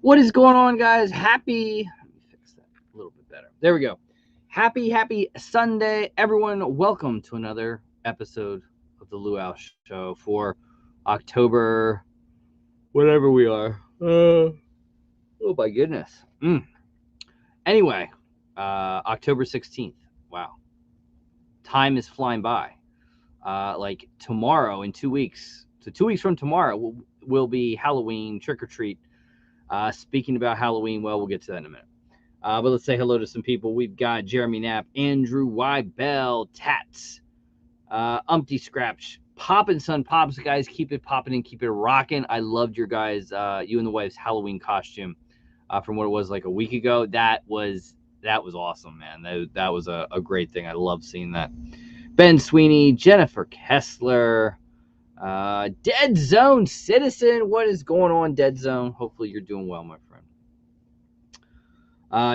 What is going on, guys? Let me fix that a little bit better. There we go. Happy Sunday, everyone. Welcome to another episode of the LUAU show for October, whatever we are. Oh my goodness. Anyway, October 16th. Wow. Time is flying by. Like tomorrow, in 2 weeks. So 2 weeks from tomorrow will be Halloween trick or treat. Speaking about Halloween, well, we'll get to that in a minute. But let's say hello to some people. We've got Jeremy Knapp, Andrew Y. Bell, Tats, Umpty Scratch, Poppin' Son Pops. Guys, keep it popping and keep it rocking. I loved your guys, you and the wife's Halloween costume from what it was like a week ago. That was awesome, man. That was a great thing. I love seeing that. Ben Sweeney, Jennifer Kessler, Dead Zone Citizen. What is going on, Dead Zone? Hopefully you're doing well, my friend.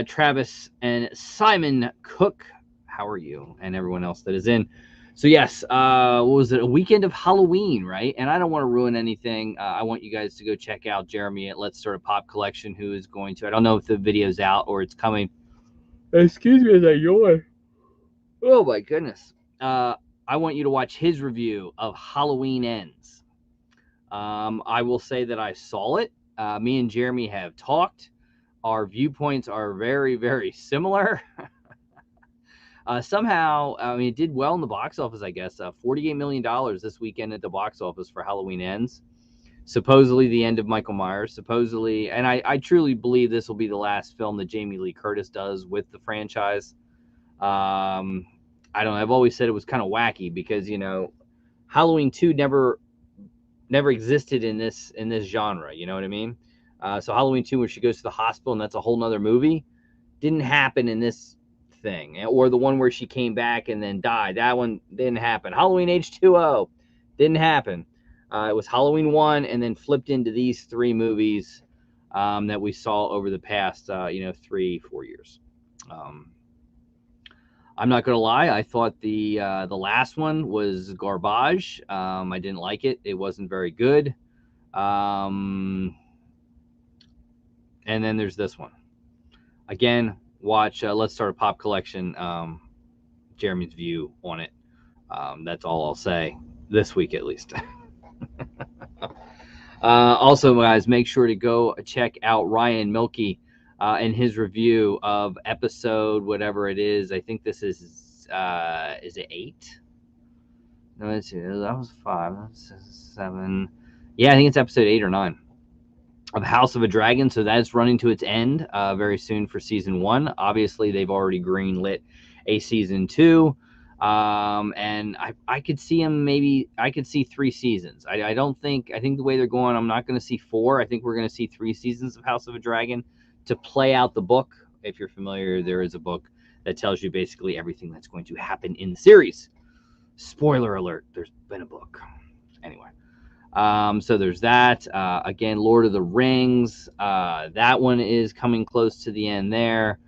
Travis and Simon Cook, how are you? And everyone else that is in. So yes, what was it? A weekend of Halloween, right? And I don't want to ruin anything. I want you guys to go check out Jeremy at Let's Start a Pop Collection, who is going to, I don't know if the video's out or it's coming. Excuse me as I yawn. Oh my goodness. I want you to watch his review of Halloween Ends. I will say that I saw it. Me and Jeremy have talked. Our viewpoints are very, very similar. Somehow, I mean, it did well in the box office, I guess. $48 million this weekend at the box office for Halloween Ends. Supposedly the end of Michael Myers. Supposedly, and I truly believe this will be the last film that Jamie Lee Curtis does with the franchise. I don't know. I've always said it was kind of wacky because, you know, Halloween 2 never existed in this genre. You know what I mean? So Halloween 2, where she goes to the hospital and that's a whole nother movie, didn't happen in this thing. Or the one where she came back and then died. That one didn't happen. Halloween H2O didn't happen. It was Halloween 1 and then flipped into these three movies that we saw over the past, 3-4 years. I'm not gonna lie. I thought the last one was garbage. I didn't like it. It wasn't very good. And then there's this one. Again, watch Let's Start a Pop Collection. Jeremy's view on it. That's all I'll say this week, at least. Also, guys, make sure to go check out Ryan Milkey. In his review of episode, whatever it is, I think this is it 8? No, let's see, that was 5, that's 7. Yeah, I think it's episode 8 or 9 of House of a Dragon. So that's running to its end very soon for season 1. Obviously, they've already greenlit a season 2. And I could see him, maybe I could see 3 seasons. I think the way they're going, I'm not going to see 4. I think we're going to see 3 seasons of House of a Dragon to play out the book. If you're familiar, there is a book that tells you basically everything that's going to happen in the series. Spoiler alert, there's been a book. Anyway, so there's that. Again, Lord of the Rings. That one is coming close to the end there.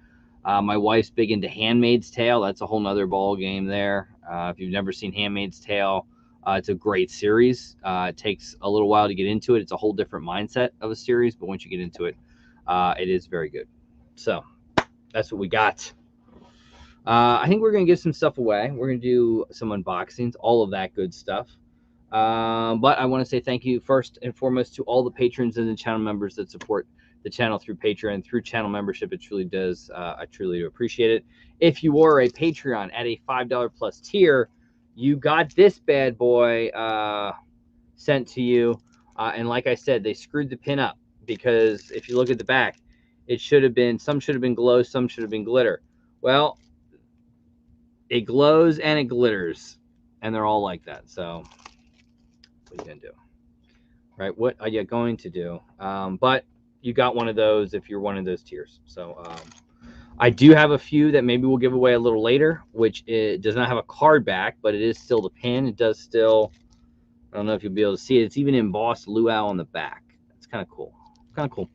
My wife's big into Handmaid's Tale. That's a whole nother ball game there. If you've never seen Handmaid's Tale, it's a great series. It takes a little while to get into it. It's a whole different mindset of a series, but once you get into it, it is very good. So that's what we got. I think we're going to give some stuff away. We're going to do some unboxings, all of that good stuff. But I want to say thank you first and foremost to all the patrons and the channel members that support the channel through Patreon, through channel membership. It truly does. I truly do appreciate it. If you are a Patreon at a $5 plus tier, you got this bad boy sent to you. And like I said, they screwed the pin up, because if you look at the back, it should have been, some should have been glow, some should have been glitter. Well, it glows and it glitters, and they're all like that. So what are you going to do? Right? What are you going to do? But you got one of those if you're one of those tiers. So I do have a few that maybe we'll give away a little later, which it does not have a card back, but it is still the pin. It does still, I don't know if you'll be able to see it. It's even embossed LUAU on the back. It's kind of cool. Kind of cool.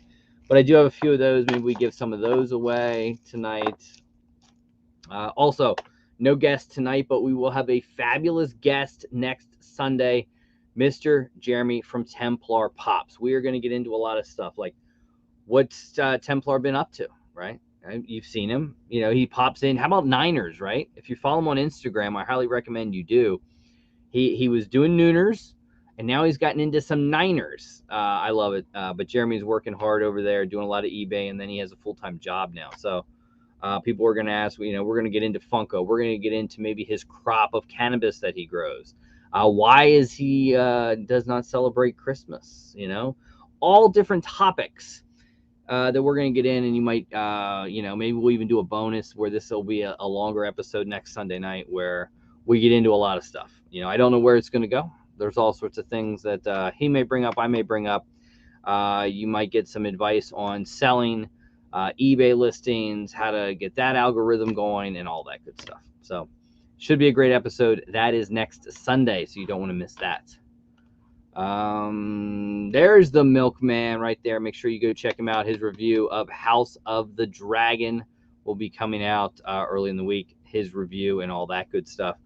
But I do have a few of those. Maybe we give some of those away tonight. Also, no guest tonight, but we will have a fabulous guest next Sunday, Mr. Jeremy from Templar Pops. We are going to get into a lot of stuff like what's Templar been up to, right? You've seen him. You know, he pops in. How about Niners, right? If you follow him on Instagram, I highly recommend you do. He was doing Nooners, and now he's gotten into some Niners. I love it. But Jeremy's working hard over there, doing a lot of eBay, and then he has a full-time job now. So people are going to ask, you know, we're going to get into Funko. We're going to get into maybe his crop of cannabis that he grows. Why is he does not celebrate Christmas? You know, all different topics that we're going to get in, and you might, you know, maybe we'll even do a bonus where this will be a longer episode next Sunday night where we get into a lot of stuff. You know, I don't know where it's going to go. There's all sorts of things that he may bring up, I may bring up. You might get some advice on selling, eBay listings, how to get that algorithm going, and all that good stuff. So should be a great episode. That is next Sunday, so you don't want to miss that. There's the Milkman right there. Make sure you go check him out. His review of House of the Dragon will be coming out early in the week. His review and all that good stuff.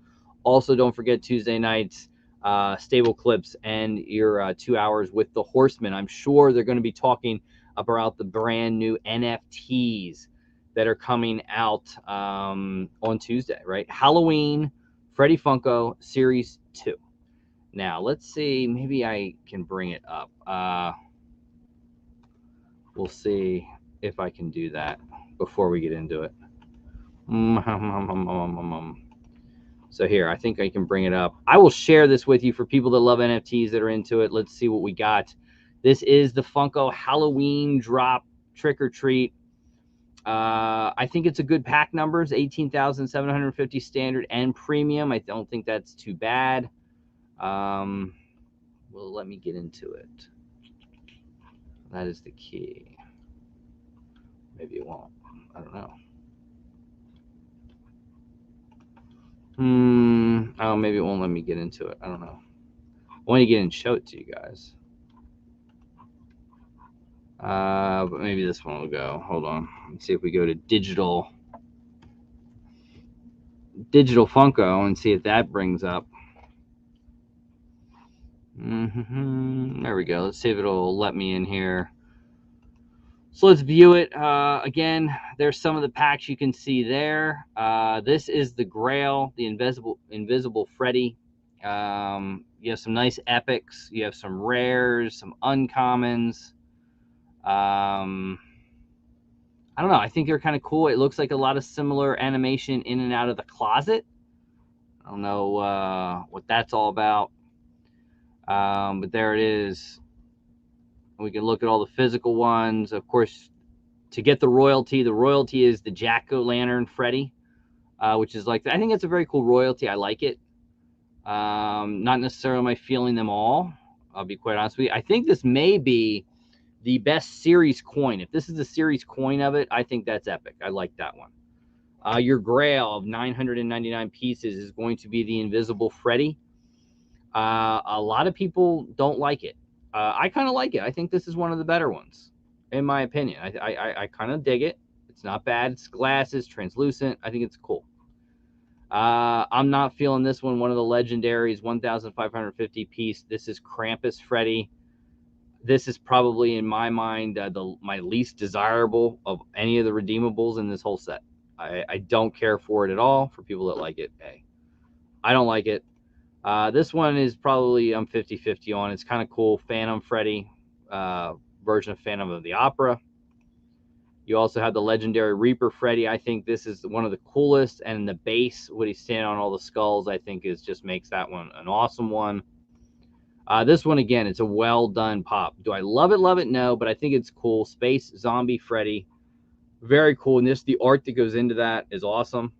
Also, don't forget Tuesday nights, Stable Clips and your 2 hours with the Horsemen. I'm sure they're going to be talking about the brand new NFTs that are coming out on Tuesday, right? Halloween, Freddy Funko Series 2. Now, let's see. Maybe I can bring it up. We'll see if I can do that before we get into it. So here, I think I can bring it up. I will share this with you for people that love NFTs that are into it. Let's see what we got. This is the Funko Halloween Drop Trick or Treat. I think it's a good pack numbers, 18,750 standard and premium. I don't think that's too bad. Well, let me get into it. That is the key. Maybe it won't. I don't know. Oh, maybe it won't let me get into it. I don't know. I want to get in and show it to you guys. But maybe this one will go. Hold on. Let's see if we go to digital Funko and see if that brings up. There we go. Let's see if it'll let me in here. So let's view it. Again, there's some of the packs you can see there. This is the Grail, the Invisible Freddy. You have some nice epics. You have some rares, some uncommons. I don't know. I think they're kind of cool. It looks like a lot of similar animation in and out of the closet. I don't know what that's all about. But there it is. We can look at all the physical ones. Of course, to get the royalty is the Jack-o'-lantern Freddy, which is like, I think it's a very cool royalty. I like it. Not necessarily am I feeling them all. I'll be quite honest with you. I think this may be the best series coin. If this is the series coin of it, I think that's epic. I like that one. Your Grail of 999 pieces is going to be the Invisible Freddy. A lot of people don't like it. I kind of like it. I think this is one of the better ones, in my opinion. I kind of dig it. It's not bad. It's glasses, translucent. I think it's cool. I'm not feeling this one. One of the legendaries, 1,550 piece. This is Krampus Freddy. This is probably, in my mind, my least desirable of any of the redeemables in this whole set. I don't care for it at all. For people that like it, hey, I don't like it. This one is probably I'm 50-50 on. It's kind of cool. Phantom Freddy, version of Phantom of the Opera. You also have the legendary Reaper Freddy. I think this is one of the coolest, and the base, what he's standing on all the skulls, I think just makes that one an awesome one. This one, again, it's a well done pop. Do I love it? Love it? No, but I think it's cool. Space Zombie Freddy, very cool. And the art that goes into that is awesome.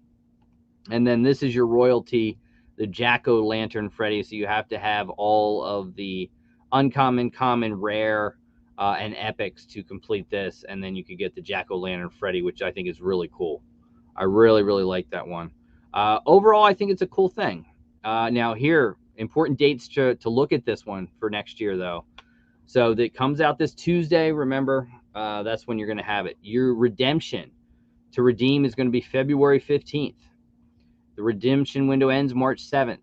And then this is your royalty, the Jack-o'-lantern Freddy. So you have to have all of the uncommon, common, rare, and epics to complete this. And then you could get the Jack-o'-lantern Freddy, which I think is really cool. I really, really like that one. Overall, I think it's a cool thing. Now here, important dates to look at this one for next year, though. So that comes out this Tuesday. Remember, that's when you're going to have it. Your redemption to redeem is going to be February 15th. The redemption window ends March 7th.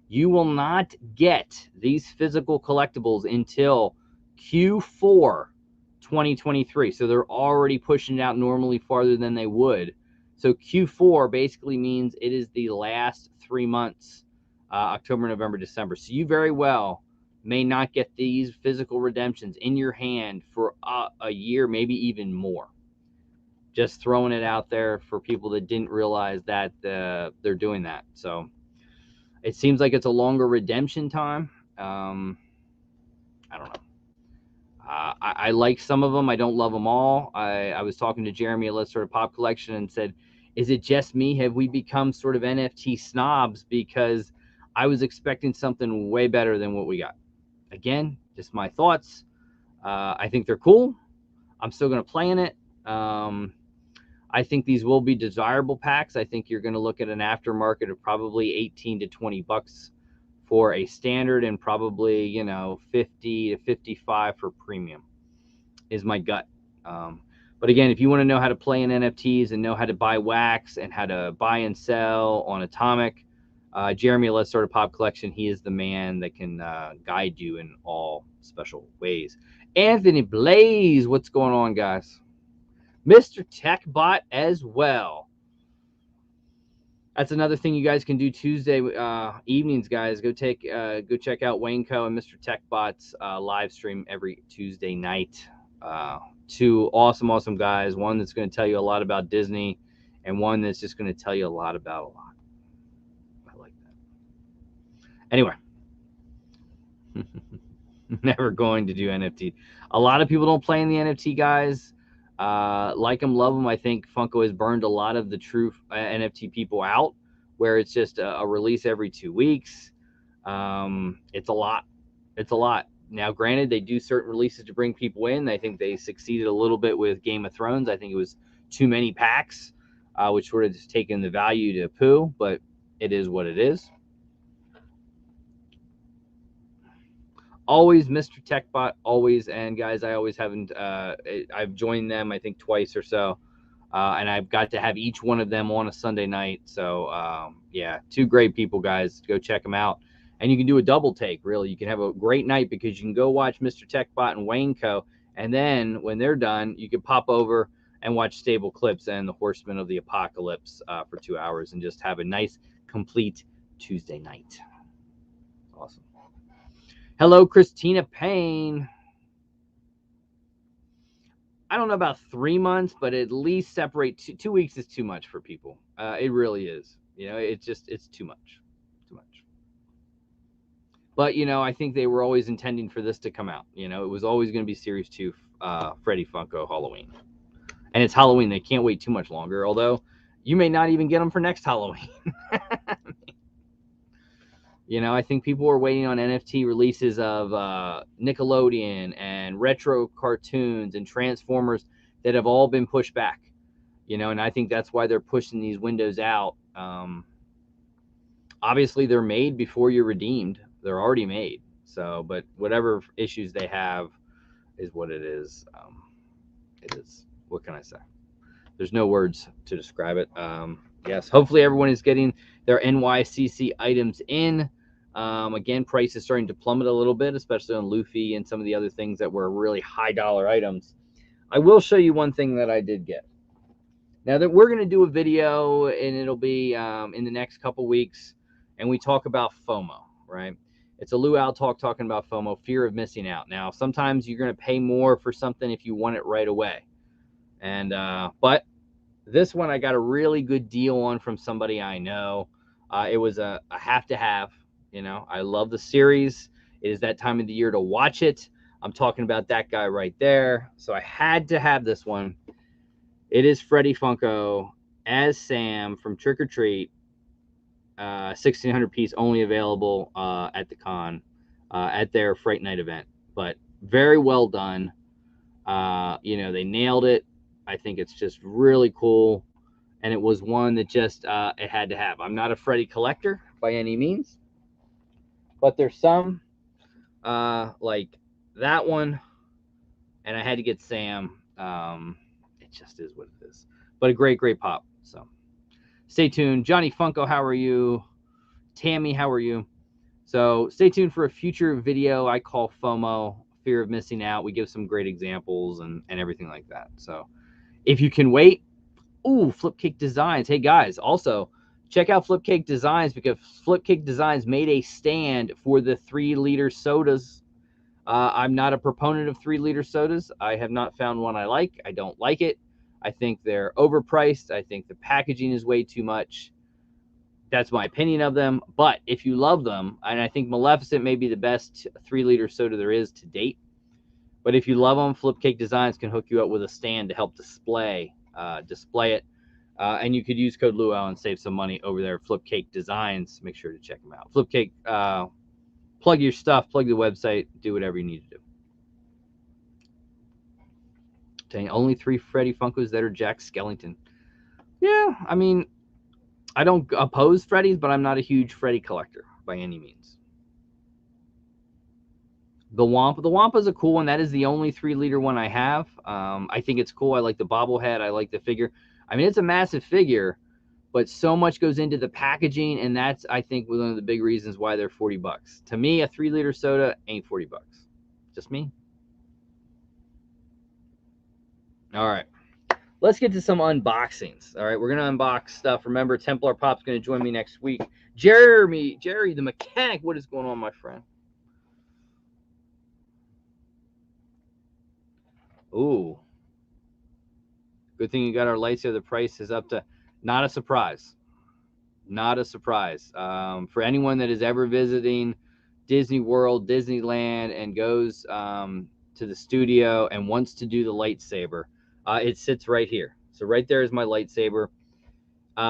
You will not get these physical collectibles until Q4 2023. So they're already pushing it out normally farther than they would. So Q4 basically means it is the last 3 months, October, November, December. So you very well may not get these physical redemptions in your hand for a year, maybe even more. Just throwing it out there for people that didn't realize that they're doing that. So it seems like it's a longer redemption time. I don't know. I like some of them. I don't love them all. I was talking to Jeremy at Let's Sort of Pop Collection and said, is it just me? Have we become sort of NFT snobs? Because I was expecting something way better than what we got. Again, just my thoughts. I think they're cool. I'm still going to play in it. I think these will be desirable packs. I think you're going to look at an aftermarket of probably 18 to 20 bucks for a standard, and probably, you know, 50 to 55 for premium is my gut. But again, if you want to know how to play in NFTs and know how to buy wax and how to buy and sell on Atomic, Jeremy, Let's Start a Pop Collection, he is the man that can guide you in all special ways. Anthony Blaze, what's going on, guys? Mr. TechBot as well. That's another thing you guys can do Tuesday evenings, guys. Go check out Wayne Co. and Mr. TechBot's live stream every Tuesday night. Two awesome guys. One that's going to tell you a lot about Disney, and one that's just going to tell you a lot about a lot. I like that. Anyway, never going to do NFT. A lot of people don't play in the NFT, guys. Like them, love them. I think Funko has burned a lot of the true NFT people out, where it's just a release every 2 weeks. It's a lot. It's a lot. Now, granted, they do certain releases to bring people in. I think they succeeded a little bit with Game of Thrones. I think it was too many packs, which would have just taken the value to poo, but it is what it is. Always Mr. TechBot, always. And guys, I always haven't, I've joined them, I think, twice or so. And I've got to have each one of them on a Sunday night. So, yeah, two great people, guys. Go check them out. And you can do a double take, really. You can have a great night because you can go watch Mr. TechBot and Wayne Co. And then when they're done, you can pop over and watch Stable Clips and the Horsemen of the Apocalypse for 2 hours and just have a nice, complete Tuesday night. Awesome. Hello, Christina Payne. I don't know about 3 months, but at least separate 2 weeks is too much for people. It really is. You know, it's too much. Too much. But, you know, I think they were always intending for this to come out. You know, it was always going to be Series 2 Freddy Funko Halloween. And it's Halloween. They can't wait too much longer, although you may not even get them for next Halloween. You know, I think people were waiting on NFT releases of Nickelodeon and retro cartoons and Transformers that have all been pushed back. You know, and I think that's why they're pushing these windows out. Obviously, they're made before you're redeemed. They're already made. So, but whatever issues they have is what it is. It is. What can I say? There's no words to describe it. Yes, hopefully everyone is getting their NYCC items in. Again, price is starting to plummet a little bit, especially on Luffy and some of the other things that were really high dollar items. I will show you one thing that I did get. Now that we're going to do a video, and it'll be in the next couple weeks, and we talk about FOMO, right? It's a LUAU talk talking about FOMO, fear of missing out. Now, sometimes you're going to pay more for something if you want it right away. And but this one I got a really good deal on from somebody I know. It was a have to have. You know, I love the series. It is that time of the year to watch it. I'm talking about that guy right there. So I had to have this one. It is Freddy Funko as Sam from Trick or Treat. 1,600 piece, only available at the con, at their Fright Night event. But very well done. You know, they nailed it. I think it's just really cool. And it was one that just it had to have. I'm not a Freddy collector by any means. But there's some like that one. And I had to get Sam. It just is what it is. But a great, great pop. So stay tuned. Johnny Funko, how are you? Tammy, how are you? So stay tuned for a future video I call FOMO, fear of missing out. We give some great examples and everything like that. So if you can wait, ooh, Flipcake Designs. Hey guys, also check out Flipcake Designs, because Flipcake Designs made a stand for the 3-liter sodas. I'm not a proponent of 3-liter sodas. I have not found one I like. I don't like it. I think they're overpriced. I think the packaging is way too much. That's my opinion of them. But if you love them, and I think Maleficent may be the best 3-liter soda there is to date. But if you love them, Flipcake Designs can hook you up with a stand to help display it. And you could use code LUAU and save some money over there at Flipcake Designs. Make sure to check them out. Flipcake, plug your stuff, plug the website, do whatever you need to do. Dang, only 3 Freddy Funkos that are Jack Skellington. Yeah, I mean, I don't oppose Freddy's, but I'm not a huge Freddy collector by any means. The Wampa is a cool one. That is the only 3-liter one I have. I think it's cool. I like the bobblehead. I like the figure. I mean, it's a massive figure, but so much goes into the packaging, and that's, I think, one of the big reasons why they're $40. To me, a 3-liter soda ain't $40. Just me. All right. Let's get to some unboxings. All right, we're going to unbox stuff. Remember, Templar Pop's going to join me next week. Jerry the mechanic, what is going on, my friend? Ooh. Good thing you got our lights here. The price is up to, not a surprise. Not a surprise. For anyone that is ever visiting Disney World, Disneyland, and goes to the studio and wants to do the lightsaber, it sits right here. So right there is my lightsaber.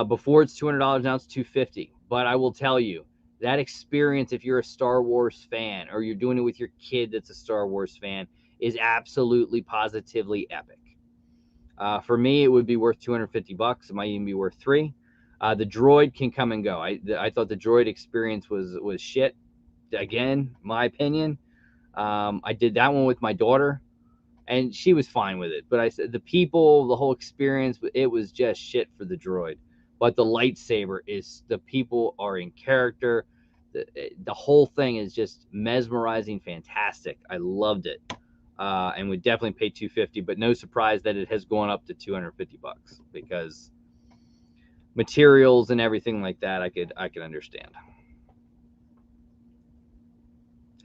Before it's $200, now it's $250. But I will tell you, that experience, if you're a Star Wars fan or you're doing it with your kid that's a Star Wars fan, is absolutely positively epic. For me, it would be worth $250. It might even be worth $300. The droid can come and go. I thought the droid experience was shit. Again, my opinion. I did that one with my daughter, and she was fine with it. But I said the people, the whole experience, it was just shit for the droid. But the lightsaber is, the people are in character. The whole thing is just mesmerizing, fantastic. I loved it. And would definitely pay $250, but no surprise that it has gone up to $250 because materials and everything like that, I could understand.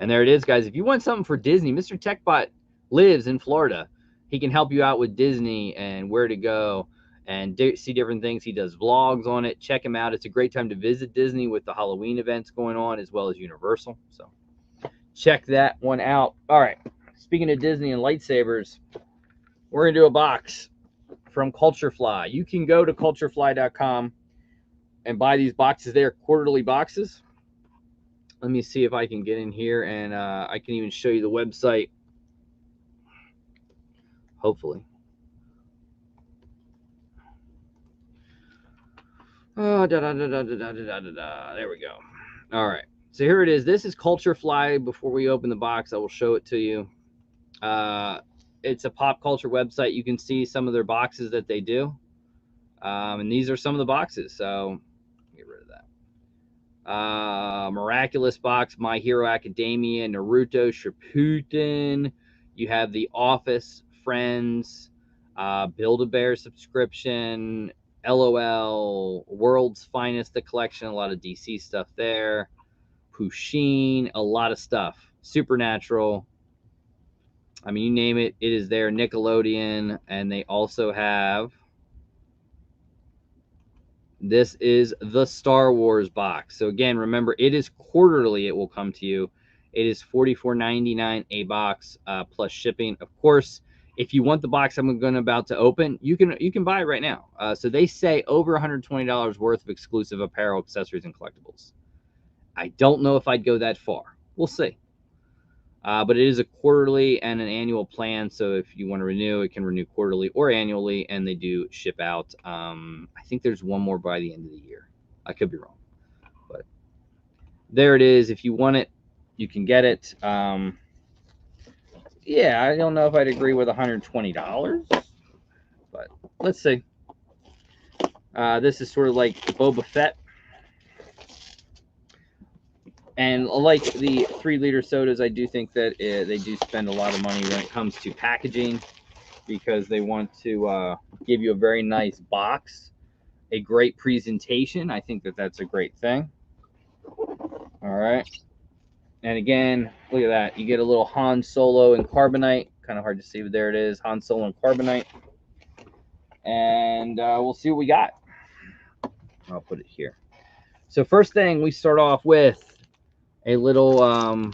And there it is, guys. If you want something for Disney, Mr. TechBot lives in Florida. He can help you out with Disney and where to go and see different things. He does vlogs on it. Check him out. It's a great time to visit Disney with the Halloween events going on, as well as Universal. So check that one out. All right. Speaking of Disney and lightsabers, we're going to do a box from Culturefly. You can go to culturefly.com and buy these boxes. They are quarterly boxes. Let me see if I can get in here, and I can even show you the website. Hopefully. Oh, there we go. All right. So here it is. This is Culturefly. Before we open the box, I will show it to you. It's a pop culture website. You can see some of their boxes that they do. And these are some of the boxes. So get rid of that. Miraculous box, My Hero Academia, Naruto, Shippuden. You have The Office, Friends, Build-A-Bear subscription, LOL, World's Finest, the collection, a lot of DC stuff there. Pusheen, a lot of stuff. Supernatural. I mean, you name it, it is there. Nickelodeon, and they also have, this is the Star Wars box. So again, remember, it is quarterly. It will come to you. It is $44.99 a box plus shipping. Of course, if you want the box I'm about to open, you can buy it right now. So they say over $120 worth of exclusive apparel, accessories, and collectibles. I don't know if I'd go that far. We'll see. But it is a quarterly and an annual plan. So if you want to renew, it can renew quarterly or annually, and they do ship out. I think there's one more by the end of the year. I could be wrong, but there it is. If you want it, you can get it. Yeah, I don't know if I'd agree with $120, but let's see. This is sort of like Boba Fett. And like the 3-liter sodas, I do think that they do spend a lot of money when it comes to packaging, because they want to give you a very nice box, a great presentation. I think that that's a great thing. All right. And again, look at that. You get a little Han Solo and Carbonite. Kind of hard to see, but there it is. Han Solo and Carbonite. And we'll see what we got. I'll put it here. So first thing, we start off with a little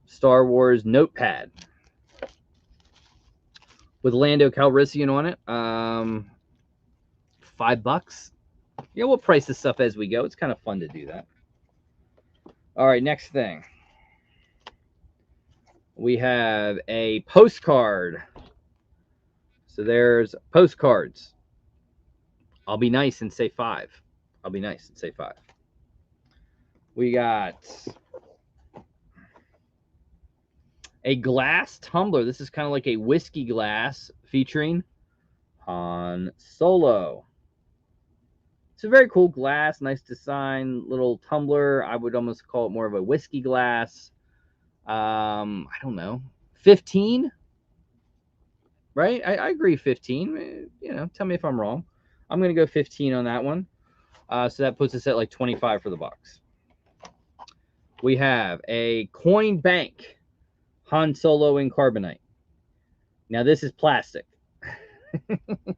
Star Wars notepad with Lando Calrissian on it. $5. Yeah, we'll price this stuff as we go. It's kind of fun to do that. All right, next thing. We have a postcard. So there's postcards. I'll be nice and say 5. I'll be nice and say 5. We got a glass tumbler. This is kind of like a whiskey glass featuring Han Solo. It's a very cool glass, nice design, little tumbler. I would almost call it more of a whiskey glass. I don't know, 15, right? I agree, 15. You know, tell me if I'm wrong. I'm going to go 15 on that one. So that puts us at like 25 for the box. We have a coin bank, Han Solo and Carbonite. Now this is plastic.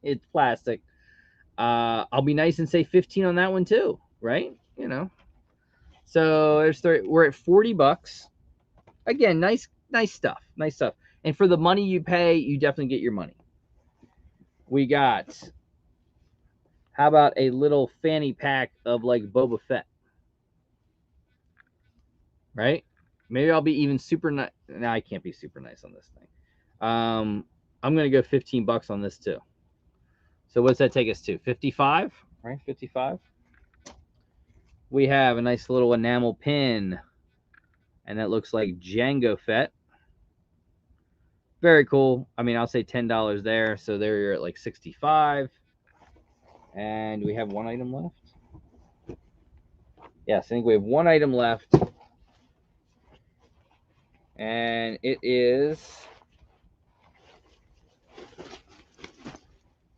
It's plastic. I'll be nice and say 15 on that one too, right? You know. So there's 30, we're at $40. Again, nice stuff. Nice stuff. And for the money you pay, you definitely get your money. We got, how about a little fanny pack of like Boba Fett? Right? Maybe I'll be even super nice. No, I can't be super nice on this thing. I'm going to go $15 on this too. So what's that take us to? 55, right? 55. We have a nice little enamel pin, and that looks like Jango Fett. Very cool. I mean, I'll say $10 there. So there you're at like 65. And we have one item left. Yes, I think we have one item left. And it is,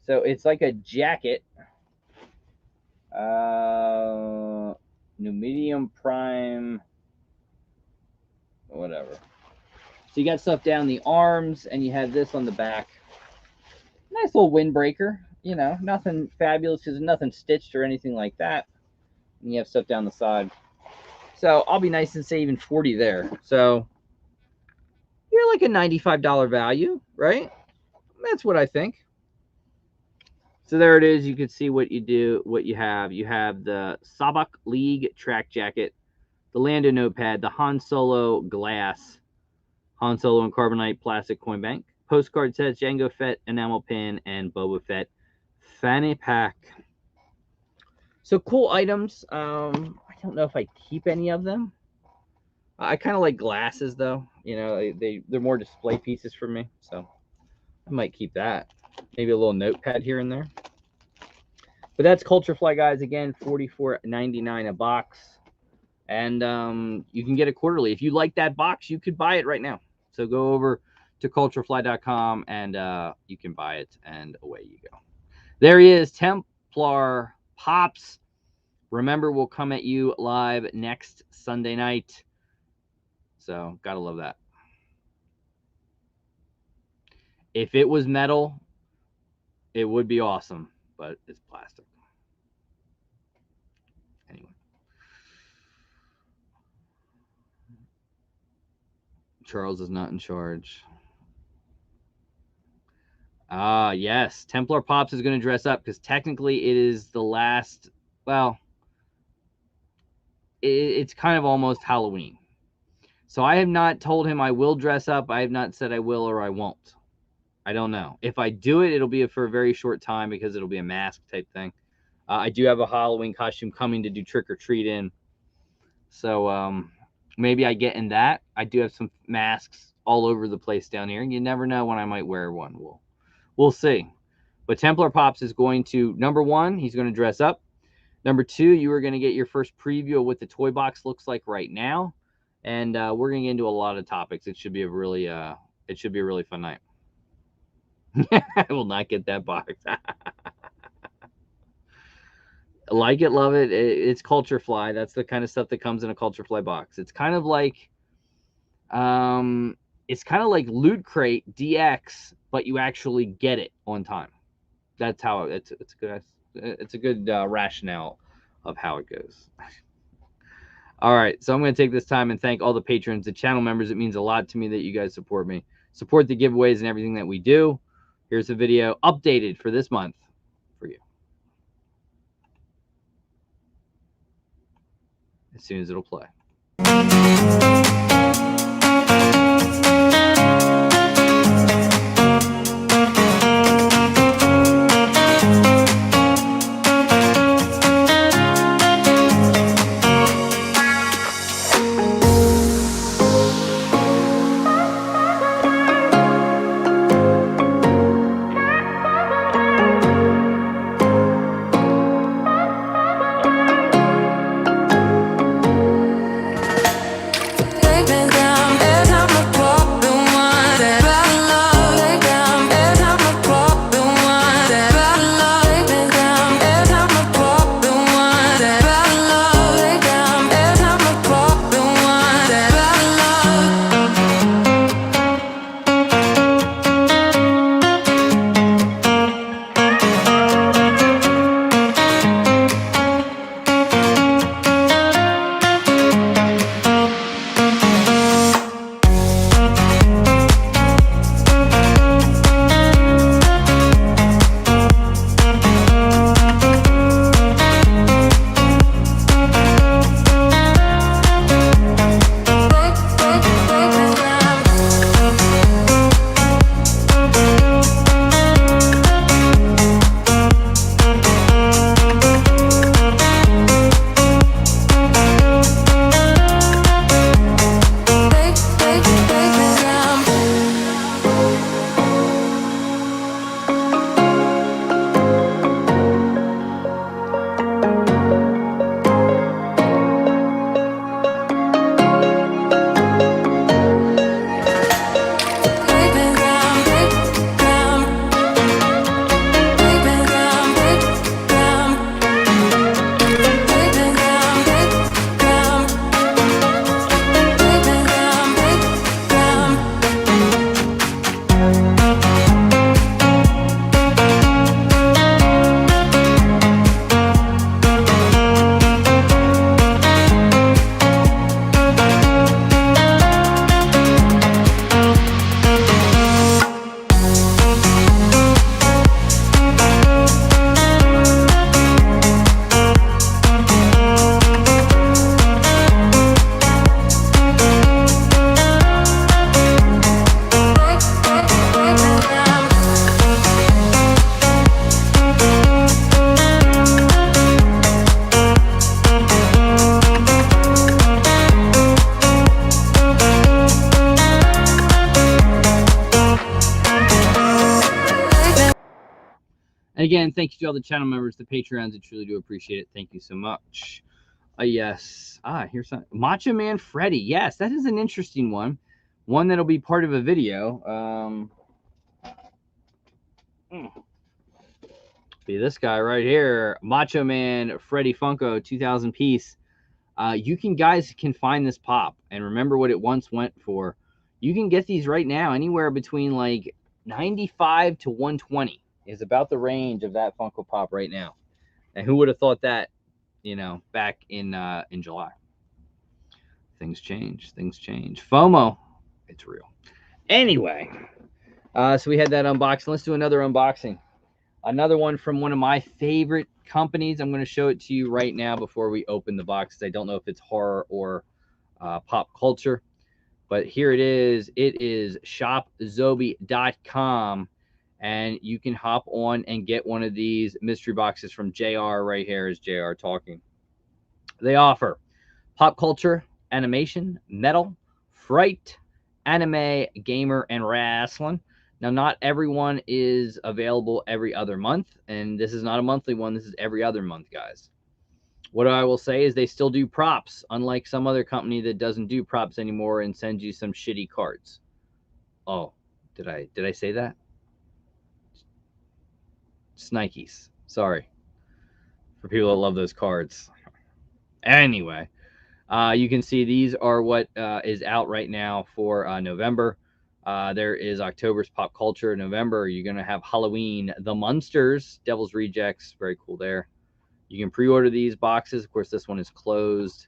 so it's like a jacket. New medium prime, whatever. So you got stuff down the arms, and you have this on the back. Nice little windbreaker. You know, nothing fabulous because there's nothing stitched or anything like that. And you have stuff down the side. So I'll be nice and say even 40 there. So you're like a $95 value, right? That's what I think. So there it is. You can see what you do, what you have. You have the Sabak League track jacket, the Lando notepad, the Han Solo glass, Han Solo and Carbonite plastic coin bank, postcard sets, Jango Fett enamel pin, and Boba Fett fanny pack. So cool items. I don't know if I keep any of them. I kind of like glasses though. You know, they're more display pieces for me. So I might keep that. Maybe a little notepad here and there. But that's Culture Fly, guys. Again, $44.99 a box. And you can get it quarterly. If you like that box, you could buy it right now. So go over to culturefly.com and you can buy it, and away you go. There he is, Templar Pops. Remember, we'll come at you live next Sunday night. So, gotta love that. If it was metal, it would be awesome, but it's plastic. Anyway. Charles is not in charge. Ah, yes. Templar Pops is going to dress up because technically it is the last, well, it's kind of almost Halloween. So I have not told him I will dress up. I have not said I will or I won't. I don't know. If I do it, it'll be for a very short time because it'll be a mask type thing. I do have a Halloween costume coming to do trick or treat in. So maybe I get in that. I do have some masks all over the place down here. You never know when I might wear one. We'll see. But Templar Pops is going to, number one, he's going to dress up. Number 2, you are going to get your first preview of what the toy box looks like right now, and we're going to get into a lot of topics. It should be a really fun night. I will not get that box. Like it, love it. It's Culture Fly. That's the kind of stuff that comes in a Culture Fly box. It's kind of like Loot Crate DX, but you actually get it on time. That's how it's a good rationale of how it goes. All right, so I'm going to take this time and thank all the patrons, the channel members. It means a lot to me that you guys support me, support the giveaways and everything that we do. Here's a video updated for this month for you, as soon as it'll play. Again, thank you to all the channel members, the Patreons. I truly do appreciate it. Thank you so much. Yes. Here's some Macho Man Freddy. Yes, that is an interesting one. One that'll be part of a video. Be this guy right here, Macho Man Freddy Funko, 2,000 piece. Guys can find this pop, and remember what it once went for. You can get these right now anywhere between like 95 to 120 is about the range of that Funko Pop right now. And who would have thought that, back in July? Things change. FOMO, it's real. Anyway, so we had that unboxing. Let's do another unboxing. Another one from one of my favorite companies. I'm going to show it to you right now before we open the box. I don't know if it's horror or pop culture, but here it is. It is shopzobie.com, and you can hop on and get one of these mystery boxes from JR. Right here is JR talking. They offer pop culture, animation, metal, fright, anime, gamer, and wrestling. Now, not everyone is available every other month, and this is not a monthly one. This is every other month, guys. What I will say is they still do props, unlike some other company that doesn't do props anymore and sends you some shitty cards. Oh, did I say that? Snikes. Sorry. For people that love those cards. Anyway, you can see these are what is out right now for November. There is October's Pop Culture. November, you're going to have Halloween, The Munsters, Devil's Rejects. Very cool there. You can pre-order these boxes. Of course, this one is closed.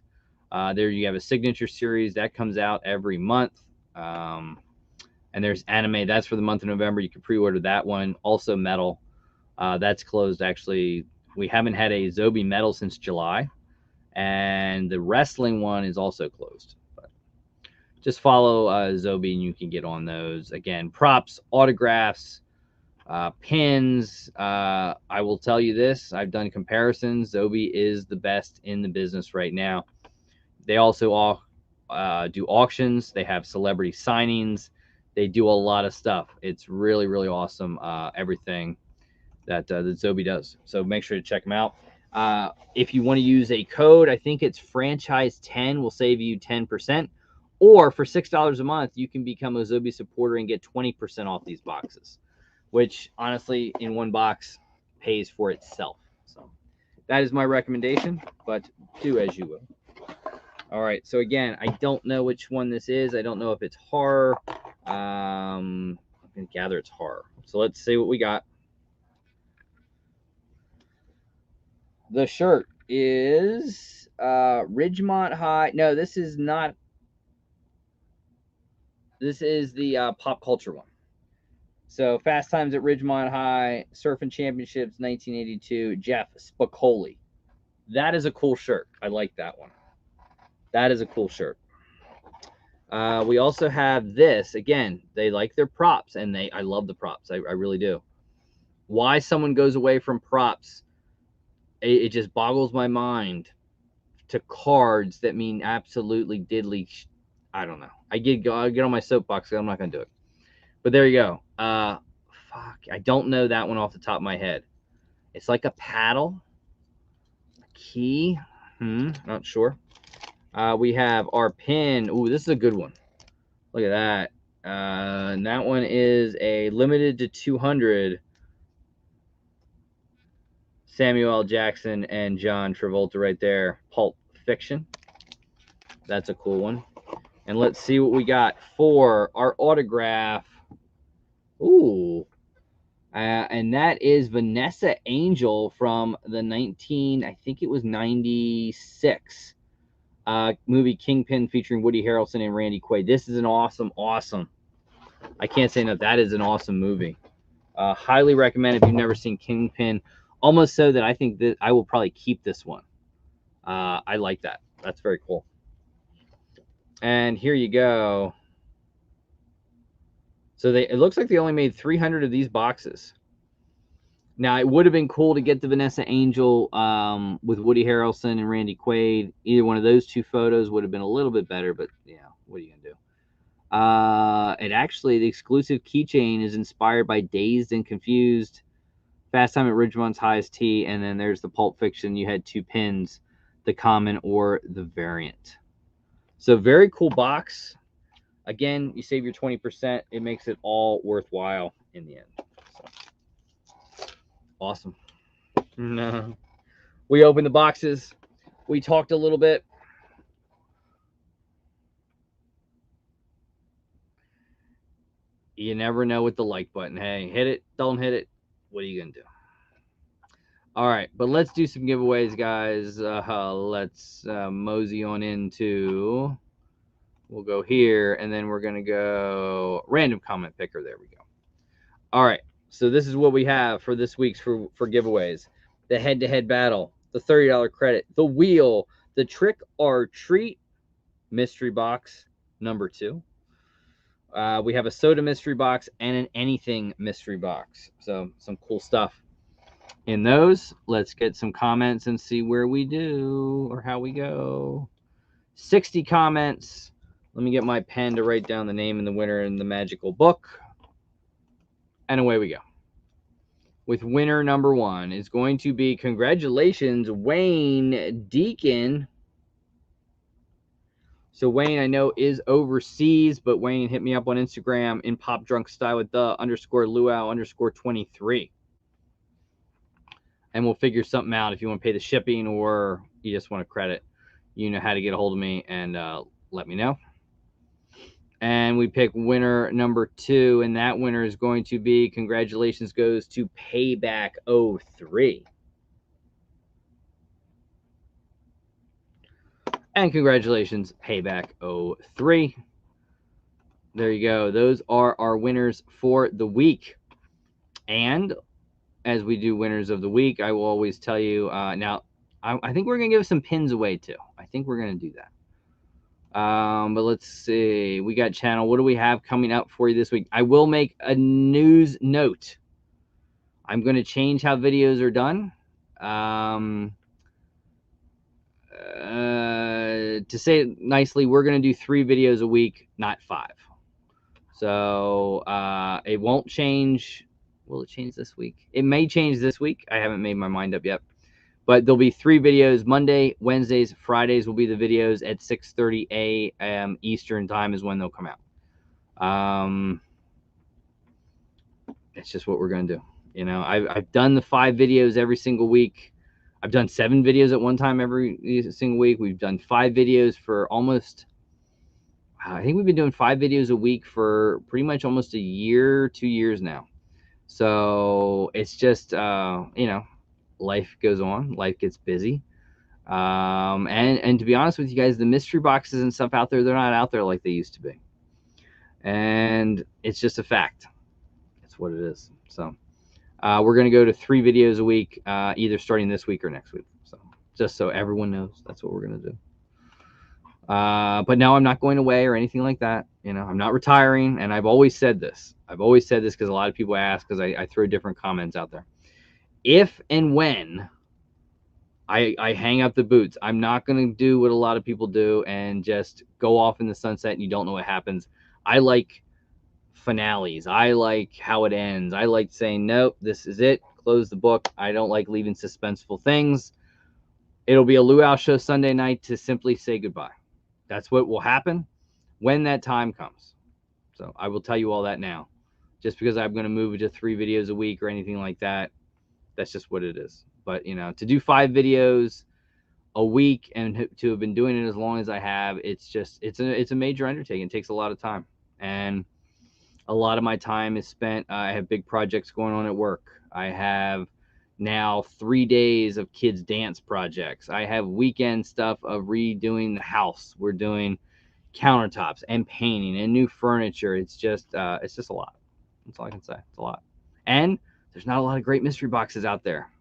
There you have a signature series that comes out every month. And there's anime. That's for the month of November. You can pre-order that one. Also metal. That's closed, actually. We haven't had a Zobie metal since July. And the wrestling one is also closed. But just follow Zobie and you can get on those. Again, props, autographs, pins. I will tell you this. I've done comparisons. Zobie is the best in the business right now. They also all do auctions. They have celebrity signings. They do a lot of stuff. It's really, really awesome, everything that Zobie does. So make sure to check them out. If you want to use a code, I think it's franchise10 will save you 10%. Or for $6 a month, you can become a Zobie supporter and get 20% off these boxes, which honestly, in one box, pays for itself. So that is my recommendation, but do as you will. All right, so again, I don't know which one this is. I don't know if it's horror. I'm going to gather it's horror. So let's see what we got. The shirt is Ridgemont High. No, this is not. This is the pop culture one. So Fast Times at Ridgemont High, Surfing Championships, 1982, Jeff Spicoli. That is a cool shirt. I like that one. That is a cool shirt. We also have this. Again, they like their props, and I love the props. I really do. Why someone goes away from props, it just boggles my mind, to cards that mean absolutely diddly. I don't know. I get on my soapbox. I'm not going to do it. But there you go. Fuck. I don't know that one off the top of my head. It's like a paddle. A key. Not sure. We have our pin. Ooh, this is a good one. Look at that. And that one is a limited to 200 Samuel L. Jackson and John Travolta right there. Pulp Fiction. That's a cool one. And let's see what we got for our autograph. Ooh. And that is Vanessa Angel from the I think it was 96 movie Kingpin featuring Woody Harrelson and Randy Quaid. This is an awesome. I can't say enough. That is an awesome movie. Highly recommend if you've never seen Kingpin. Almost so that I think that I will probably keep this one. I like that. That's very cool. And here you go. So it looks like they only made 300 of these boxes. Now, it would have been cool to get the Vanessa Angel with Woody Harrelson and Randy Quaid. Either one of those two photos would have been a little bit better, but yeah, what are you going to do? And actually, the exclusive keychain is inspired by Dazed and Confused, Fast Time at Ridgemont's Highest Tea, and then there's the Pulp Fiction. You had two pins, the common or the variant. So very cool box. Again, you save your 20%. It makes it all worthwhile in the end. So, awesome. No. We opened the boxes. We talked a little bit. You never know with the like button. Hey, hit it, don't hit it. What are you going to do? All right, but let's do some giveaways, guys. Let's mosey on into... We'll go here, and then we're going to go random comment picker. There we go. All right, so this is what we have for this week's for giveaways. The head-to-head battle, the $30 credit, the wheel, the trick or treat mystery box number 2. We have a soda mystery box and an anything mystery box. So some cool stuff in those. Let's get some comments and see where we do or how we go. 60 comments. Let me get my pen to write down the name and the winner in the magical book. And away we go. with winner number 1 is going to be, congratulations, Wayne Deacon. So Wayne, I know, is overseas, but Wayne hit me up on Instagram in Pop Drunk Style with _LUAU_23. And we'll figure something out if you want to pay the shipping or you just want to credit. You know how to get a hold of me and let me know. And we pick winner number 2, and that winner is going to be, congratulations goes to Payback 03. And congratulations, Payback 03. There you go. Those are our winners for the week. And as we do winners of the week, I will always tell you, now, I think we're going to give some pins away too. I think we're going to do that. But let's see. We got channel. What do we have coming up for you this week? I will make a news note. I'm going to change how videos are done. To say it nicely, we're going to do 3 videos a week, not 5. So it won't change. Will it change this week? It may change this week. I haven't made my mind up yet. But there'll be 3 videos. Monday, Wednesdays, Fridays will be the videos at 6:30 a.m. Eastern time is when they'll come out. It's just what we're going to do. You know, I've done the 5 videos every single week. I've done 7 videos at one time every single week. We've done 5 videos for almost, I think we've been doing 5 videos a week for pretty much almost a year, 2 years now. So it's just, you know, life goes on, life gets busy. And to be honest with you guys, the mystery boxes and stuff out there, they're not out there like they used to be. And it's just a fact. It's what it is. So we're going to go to 3 videos a week, either starting this week or next week. So just so everyone knows, that's what we're going to do. But no, I'm not going away or anything like that. You know, I'm not retiring. And I've always said this. I've always said this because a lot of people ask, because I throw different comments out there. If and when I hang up the boots, I'm not going to do what a lot of people do and just go off in the sunset and you don't know what happens. I like finales. I like how it ends. I like saying, nope, this is it. Close the book. I don't like leaving suspenseful things. It'll be a LUAU show Sunday night to simply say goodbye. That's what will happen when that time comes. So I will tell you all that now. Just because I'm going to move it to 3 videos a week or anything like that, that's just what it is. But, you know, to do 5 videos a week and to have been doing it as long as I have, it's just, it's a major undertaking. It takes a lot of time. And a lot of my time is spent, I have big projects going on at work. I have now 3 days of kids dance projects. I have weekend stuff of redoing the house. We're doing countertops and painting and new furniture. It's just a lot. That's all I can say. It's a lot. And there's not a lot of great mystery boxes out there.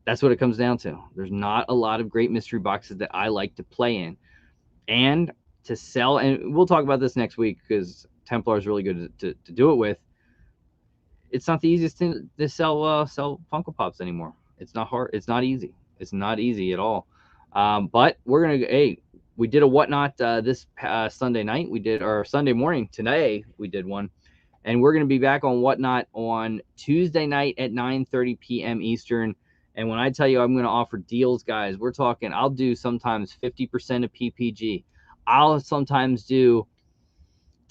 That's what it comes down to. There's not a lot of great mystery boxes that I like to play in and to sell. And we'll talk about this next week because Templar is really good to do it with. It's not the easiest thing to sell Funko Pops anymore. It's not hard. It's not easy. It's not easy at all. But we're going to, hey, we did a Whatnot this Sunday night. We did, or Sunday morning today, we did one. And we're going to be back on Whatnot on Tuesday night at 9:30 p.m. Eastern. And when I tell you I'm going to offer deals, guys, we're talking, I'll do sometimes 50% of PPG. I'll sometimes do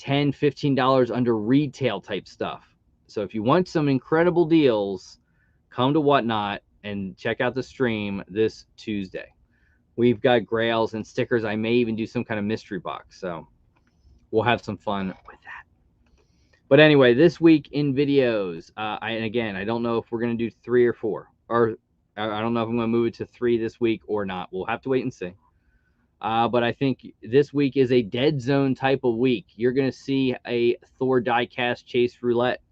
$10, $15 under retail type stuff. So if you want some incredible deals, come to Whatnot and check out the stream this Tuesday. We've got grails and stickers. I may even do some kind of mystery box. So we'll have some fun with that. But anyway, this week in videos, and again, I don't know if we're going to do 3 or 4. Or I don't know if I'm going to move it to 3 this week or not. We'll have to wait and see. But I think this week is a dead zone type of week. You're going to see a Thor diecast chase roulette.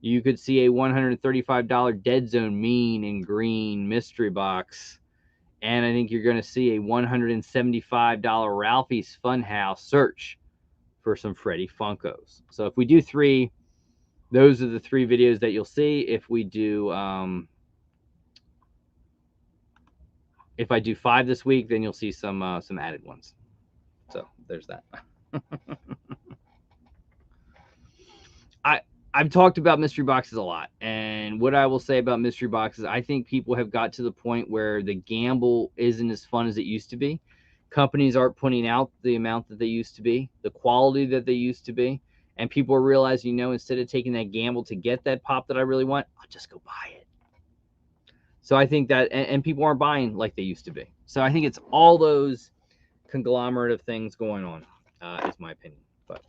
You could see a $135 dead zone mean and green mystery box. And I think you're going to see a $175 Ralphie's Funhouse search for some Freddy Funkos. So if we do 3, those are the 3 videos that you'll see. If we do, if I do 5 this week, then you'll see some added ones. So there's that. I've talked about mystery boxes a lot, and And what I will say about mystery boxes, I think people have got to the point where the gamble isn't as fun as it used to be. Companies aren't putting out the amount that they used to be, the quality that they used to be. And people are realizing, instead of taking that gamble to get that pop that I really want, I'll just go buy it. So I think that, and people aren't buying like they used to be. So I think it's all those conglomerate of things going on, is my opinion. But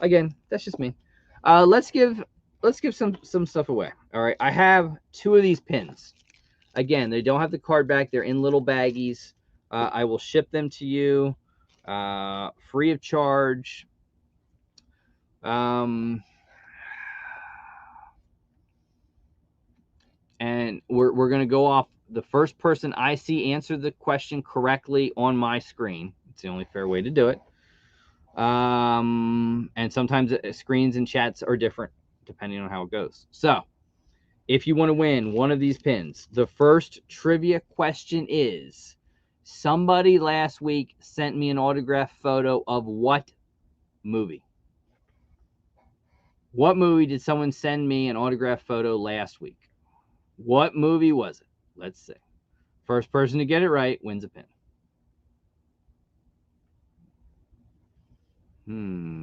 again, that's just me. Let's give some stuff away. All right, I have 2 of these pins. Again, they don't have the card back. They're in little baggies. I will ship them to you free of charge. And we're going to go off the first person I see answer the question correctly on my screen. It's the only fair way to do it. And sometimes screens and chats are different depending on how it goes. So if you want to win one of these pins, the first trivia question is, somebody last week sent me an autographed photo of what movie? What movie did someone send me an autographed photo last week? What movie was it? Let's see. First person to get it right wins a pin.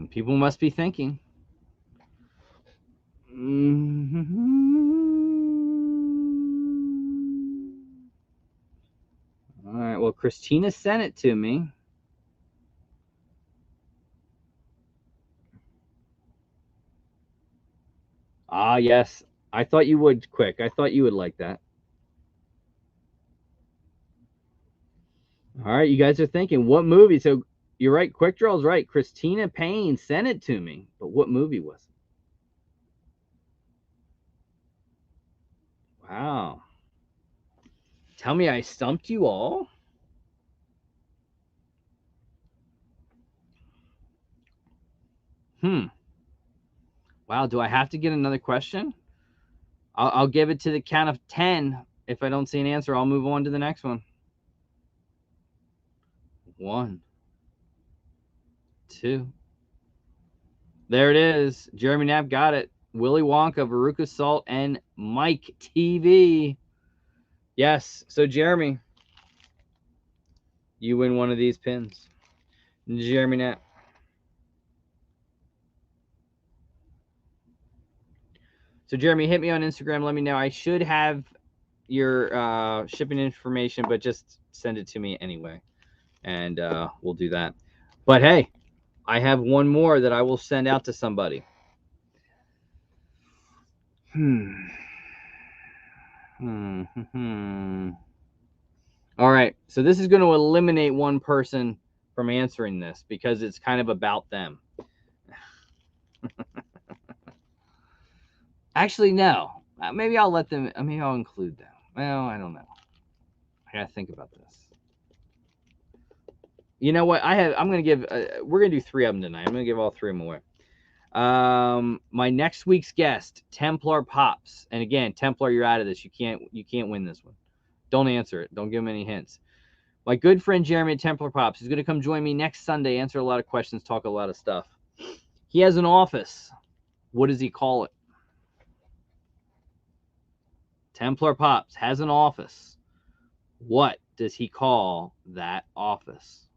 People must be thinking. All right, well, Christina sent it to me. Ah, yes. I thought you would, Quick. I thought you would like that. All right, you guys are thinking, what movie? So you're right. Quick Draw's right. Christina Payne sent it to me. But what movie was it? Wow. Tell me I stumped you all? Wow, do I have to get another question? I'll give it to the count of 10. If I don't see an answer, I'll move on to the next one. 1, 2. There it is. Jeremy Knapp got it. Willy Wonka, Veruca Salt, and Mike TV. Yes. So, Jeremy, you win one of these pins. Jeremy Knapp. So, Jeremy, hit me on Instagram. Let me know. I should have your shipping information, but just send it to me anyway. And we'll do that. But, hey, I have one more that I will send out to somebody. All right, so this is going to eliminate one person from answering this because it's kind of about them. Actually, no. Maybe I'll let them. Maybe I'll include them. Well, I don't know. I gotta think about this. You know what? I'm gonna give. We're gonna do 3 of them tonight. I'm gonna give all 3 of them away. My next week's guest, Templar Pops, and again, Templar, you're out of this. You can't win this one. Don't answer it. Don't give him any hints. My good friend Jeremy at Templar Pops is going to come join me next Sunday, answer a lot of questions, talk a lot of stuff. He has an office. What does he call it? Templar Pops has an office. What does he call that office?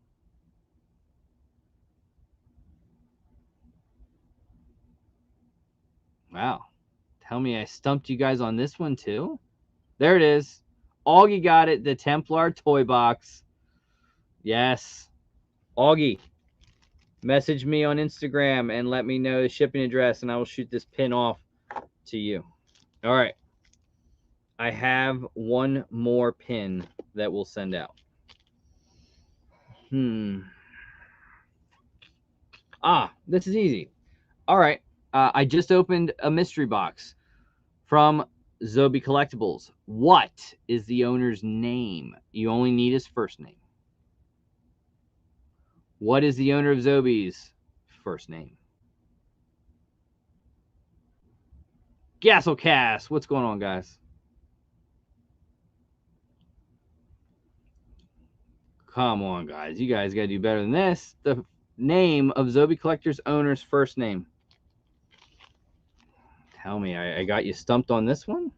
Wow. Tell me I stumped you guys on this one too? There it is. Augie got it. The Templar toy box. Yes. Augie, message me on Instagram and let me know the shipping address, and I will shoot this pin off to you. All right. I have one more pin that we'll send out. This is easy. All right. I just opened a mystery box from Zobie Collectibles. What is the owner's name? You only need his first name. What is the owner of Zobie's first name? Gasselcast. What's going on, guys? Come on, guys. You guys got to do better than this. The name of Zobie Collector's owner's first name. Tell me, I got you stumped on this one?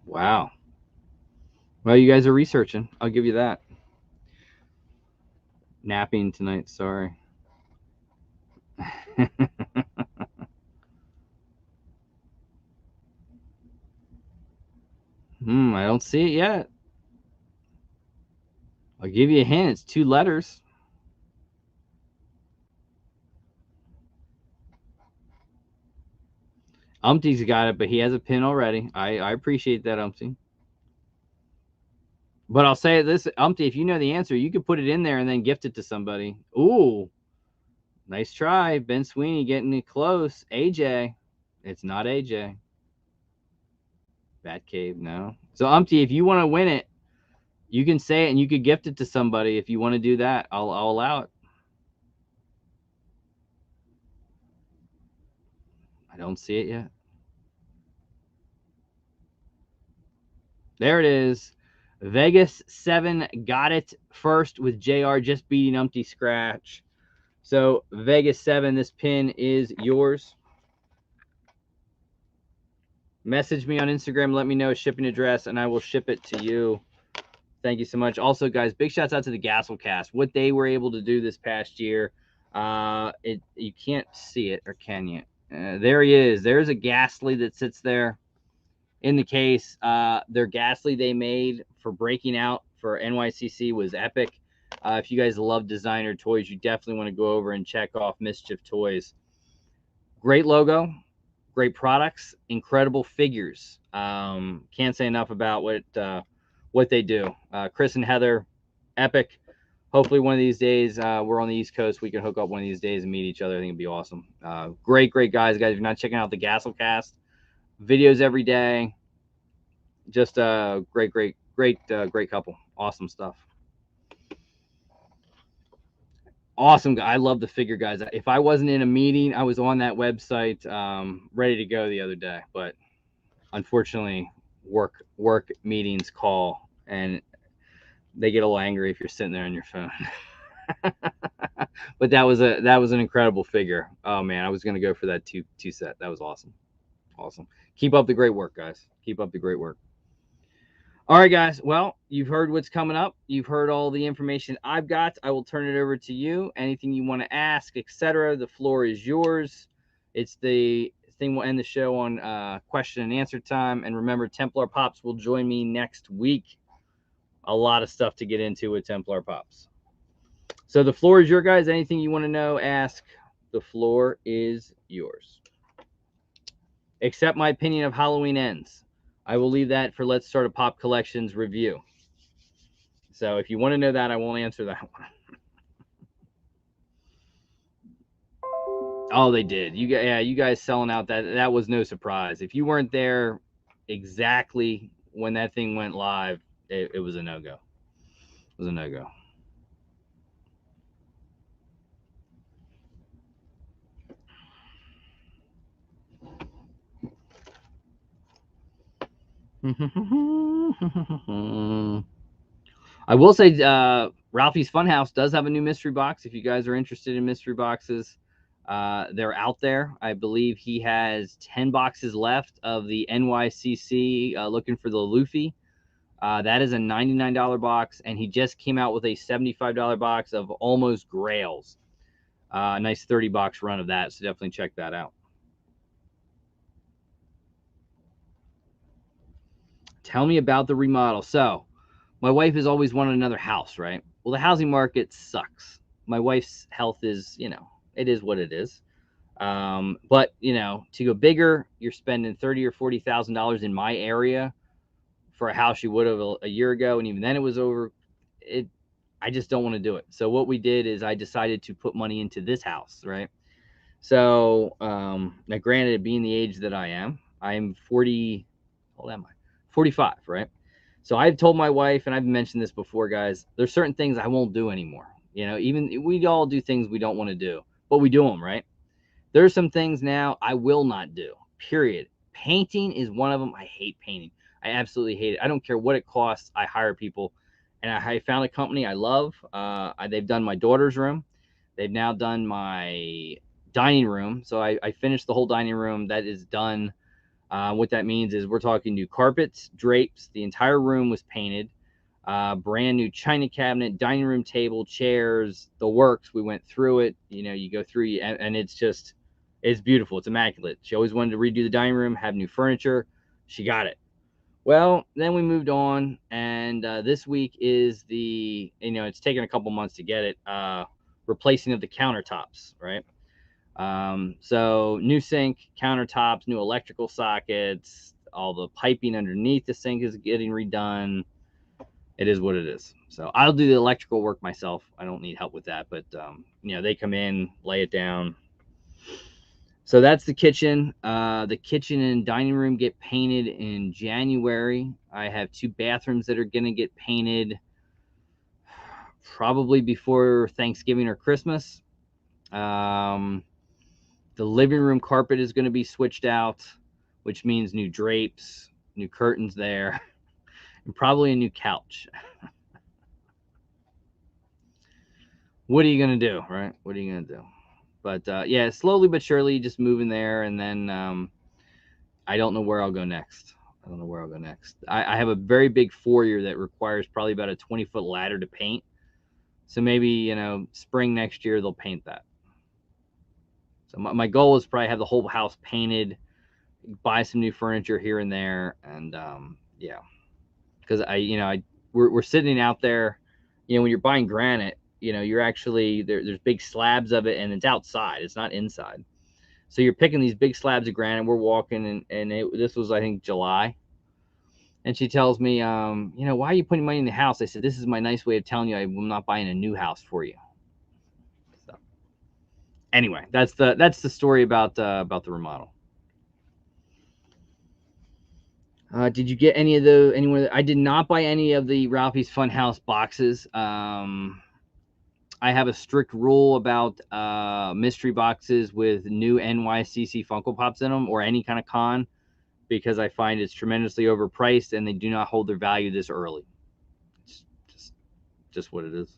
Wow. Well, you guys are researching. I'll give you that. Napping tonight, sorry. I don't see it yet. I'll give you a hint. It's 2 letters. Umpty's got it, but he has a pin already. I appreciate that, Umpty. But I'll say this, Umpty, if you know the answer, you could put it in there and then gift it to somebody. Ooh, nice try. Ben Sweeney getting it close. AJ. It's not AJ. Batcave, no. So, Umpty, if you want to win it, you can say it and you could gift it to somebody. If you want to do that, I'll allow it. I don't see it yet. There it is. Vegas 7 got it first with JR just beating Umpty Scratch. So Vegas 7, this pin is yours. Message me on Instagram, let me know a shipping address, and I will ship it to you. Thank you so much. Also, guys, big shouts out to the Gasselcast. What they were able to do this past year, you can't see it, or can you? There he is. There's a Ghastly that sits there in the case. Their Ghastly they made for breaking out for NYCC was epic. If you guys love designer toys, you definitely want to go over and check off Mischief Toys. Great logo, great products, incredible figures. Can't say enough about what they do. Chris and Heather, epic. Hopefully one of these days, we're on the East Coast, we can hook up one of these days and meet each other. I think it'd be awesome. Great guys. If you're not checking out the Gasselcast, videos every day. Just a great couple. Awesome stuff. Awesome. I love the figure, guys. If I wasn't in a meeting, I was on that website ready to go the other day, but unfortunately work meetings call and they get a little angry if you're sitting there on your phone. But that was an incredible figure. Oh man, I was gonna go for that two set. That was awesome. Keep up the great work, guys. Keep up the great work. All right, guys. Well, you've heard what's coming up. You've heard all the information I've got. I will turn it over to you. Anything you want to ask, etc. The floor is yours. It's the thing. We'll end the show on question and answer time. And remember, Templar Pops will join me next week. A lot of stuff to get into with Templar Pops. So the floor is your guys. Anything you want to know, ask. The floor is yours. Except my opinion of Halloween Ends. I will leave that for Let's Start a Pop Collections review. So if you want to know that, I won't answer that one. Oh, they did. You guys selling out. That was no surprise. If you weren't there exactly when that thing went live, it was a no-go. It was a no-go. I will say Ralphie's Funhouse does have a new mystery box. If you guys are interested in mystery boxes, they're out there. I believe he has 10 boxes left of the NYCC looking for the Luffy. That is a $99 box, and he just came out with a $75 box of Almost Grails. A nice 30 box run of that, so definitely check that out. Tell me about the remodel. So, my wife has always wanted another house, right? Well, the housing market sucks. My wife's health is, it is what it is. But to go bigger, you're spending $30,000 or $40,000 in my area for a house you would have a year ago, and even then it was over. I just don't want to do it. So what we did is I decided to put money into this house, right? So now, granted, being the age that I am 40. How old am I? 45, right? So I've told my wife, and I've mentioned this before, guys, there's certain things I won't do anymore. Even we all do things we don't want to do, but we do them, right? There's some things now I will not do, period. Painting is one of them. I hate painting. I absolutely hate it. I don't care what it costs. I hire people. and I found a company I love. They've done my daughter's room. They've now done my dining room. So I finished the whole dining room. That is done. What that means is we're talking new carpets, drapes. The entire room was painted. Brand new china cabinet, dining room table, chairs, the works. We went through it. You go through, and it's beautiful. It's immaculate. She always wanted to redo the dining room, have new furniture. She got it. Well, then we moved on, and this week is it's taken a couple months to get it, replacing of the countertops, right? So new sink, countertops, new electrical sockets, all the piping underneath the sink is getting redone. It is what it is. So I'll do the electrical work myself. I don't need help with that, but they come in, lay it down. So that's the kitchen. The kitchen and dining room get painted in January. I have 2 bathrooms that are going to get painted probably before Thanksgiving or Christmas. The living room carpet is going to be switched out, which means new drapes, new curtains there, and probably a new couch. What are you going to do, right? What are you going to do? But yeah, slowly but surely, just moving there, and then I don't know where I'll go next. I have a very big foyer that requires probably about a 20-foot ladder to paint. So maybe, spring next year, they'll paint that. So my goal is probably have the whole house painted, buy some new furniture here and there. And yeah, because we're sitting out there, when you're buying granite, you're actually there's big slabs of it, and it's outside, it's not inside. So you're picking these big slabs of granite. We're walking, and this was, I think, July. And she tells me, why are you putting money in the house? I said, this is my nice way of telling you I'm not buying a new house for you. So anyway, that's the story about the remodel. Did you get any of the I did not buy any of the Ralphie's Funhouse boxes. I have a strict rule about mystery boxes with new NYCC Funko Pops in them, or any kind of con, because I find it's tremendously overpriced and they do not hold their value this early. It's just what it is.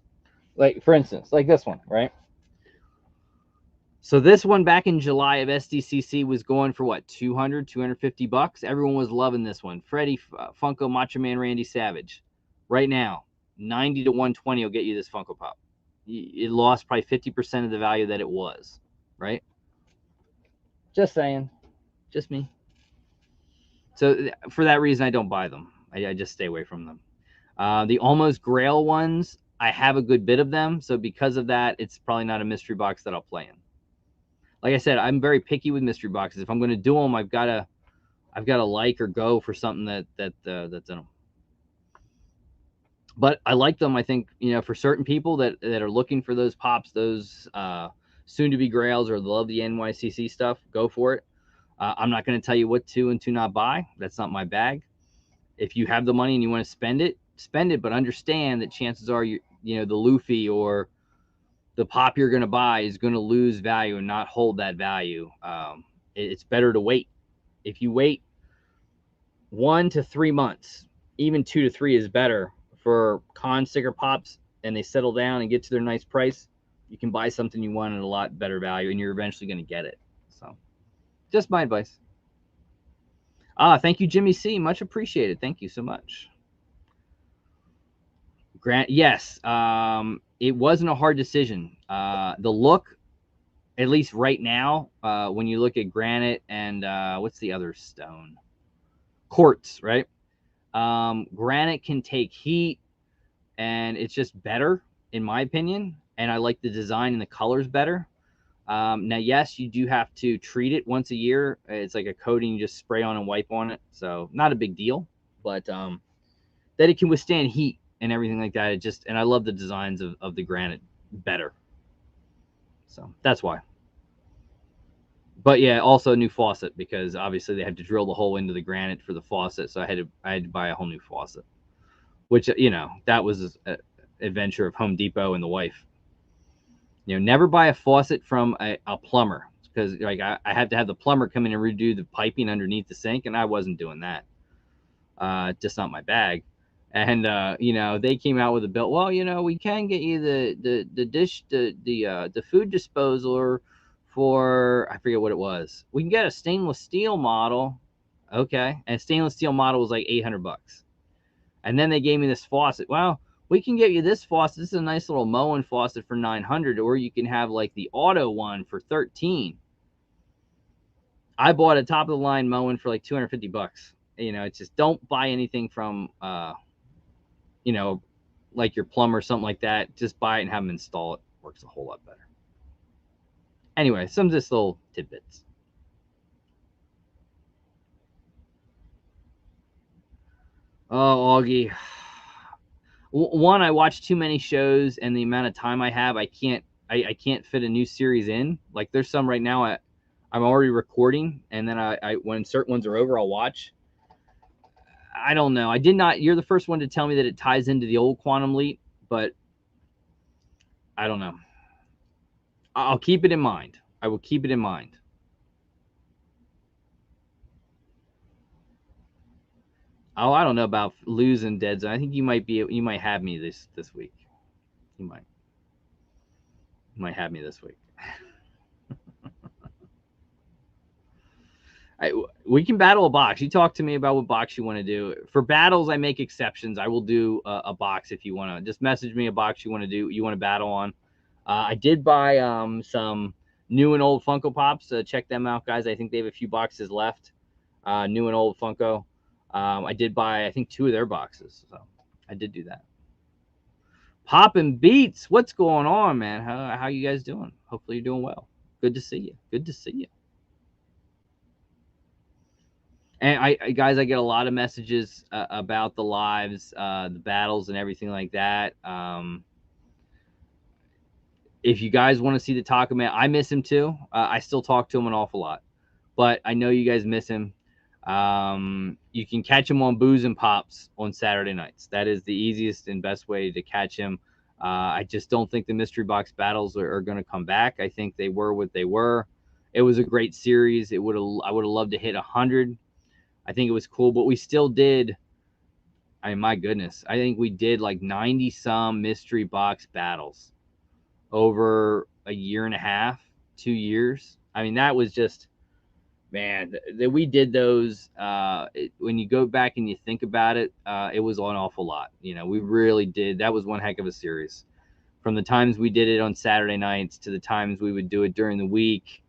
Like, for instance, like this one, right? So this one back in July of SDCC was going for what, 200, 250 bucks? Everyone was loving this one. Freddy Funko Macho Man Randy Savage. Right now, 90 to 120 will get you this Funko Pop. It lost probably 50% of the value that it was, right? Just saying. Just me. So for that reason, I don't buy them. I just stay away from them. The Almost Grail ones, I have a good bit of them. So because of that, it's probably not a mystery box that I'll play in. Like I said, I'm very picky with mystery boxes. If I'm going to do them, I've got to like or go for something that's in them. But I like them. I think, for certain people that are looking for those pops, those soon-to-be grails, or love the NYCC stuff, go for it. I'm not going to tell you what to and to not buy. That's not my bag. If you have the money and you want to spend it, but understand that chances are, the Luffy or the pop you're going to buy is going to lose value and not hold that value. It's better to wait. If you wait 1 to 3 months, even 2 to 3 is better for con sticker pops, and they settle down and get to their nice price. You can buy something you want at a lot better value, and you're eventually going to get it. So just my advice. Thank you, Jimmy C. Much appreciated. Thank you so much. Grant, yes. It wasn't a hard decision. The look, at least right now, when you look at granite and what's the other stone? Quartz, right? Granite can take heat, and it's just better, in my opinion. And I like the design and the colors better. Now, yes, you do have to treat it once a year. It's like a coating you just spray on and wipe on it. So not a big deal, but that it can withstand heat and everything like that. And I love the designs of the granite better. So that's why. But yeah, also a new faucet, because obviously they had to drill the hole into the granite for the faucet. So I had to buy a whole new faucet, which, that was an adventure of Home Depot and the wife. Never buy a faucet from a plumber, because like I have to have the plumber come in and redo the piping underneath the sink, and I wasn't doing that. Just not my bag. And you know, they came out with a bill. Well, you know, we can get you the food disposaler for, I forget what it was. We can get a stainless steel model. Okay, and a stainless steel model was like $800. And then they gave me this faucet. Well, we can get you this faucet. This is a nice little Moen faucet for 900, or you can have like the auto one for 13. I bought a top of the line Moen for like $250. You know, it's just, don't buy anything from you know, like your plumber or something like that. Just buy it and have them install it. Works a whole lot better. Anyway, some of this little tidbits. Oh, Augie. One, I watch too many shows, and the amount of time I have, I can't fit a new series in. Like, there's some right now I'm already recording, and then I when certain ones are over, I'll watch. I don't know. I did not. You're the first one to tell me that it ties into the old Quantum Leap, but I don't know. I'll keep it in mind. I will keep it in mind. Oh, I don't know about losing Dead Zone. I think you might have me this week. You might have me this week. We can battle a box. You talk to me about what box you want to do. For battles, I make exceptions. I will do a box if you want to. Just message me a box you want to do. You want to battle on. I did buy some new and old Funko Pops. Check them out, guys. I think they have a few boxes left. New and old Funko. I did buy, I think, 2 of their boxes. So I did do that. Poppin' Beats, what's going on, man? How you guys doing? Hopefully you're doing well. Good to see you. Good to see you. And I guys, I get a lot of messages about the lives, the battles, and everything like that. If you guys want to see the Taco Man, I miss him too. I still talk to him an awful lot, but I know you guys miss him. You can catch him on Booze and Pops on Saturday nights. That is the easiest and best way to catch him. I just don't think the mystery box battles are going to come back. I think they were what they were. It was a great series. I would have loved to hit 100. I think it was cool, but we still did. I mean, my goodness, I think we did like 90 some mystery box battles over a year and a half, 2 years. I mean, that was just, man, that we did those. When you go back and you think about it, it was an awful lot. You know, we really did. That was one heck of a series. From the times we did it on Saturday nights to the times we would do it during the week,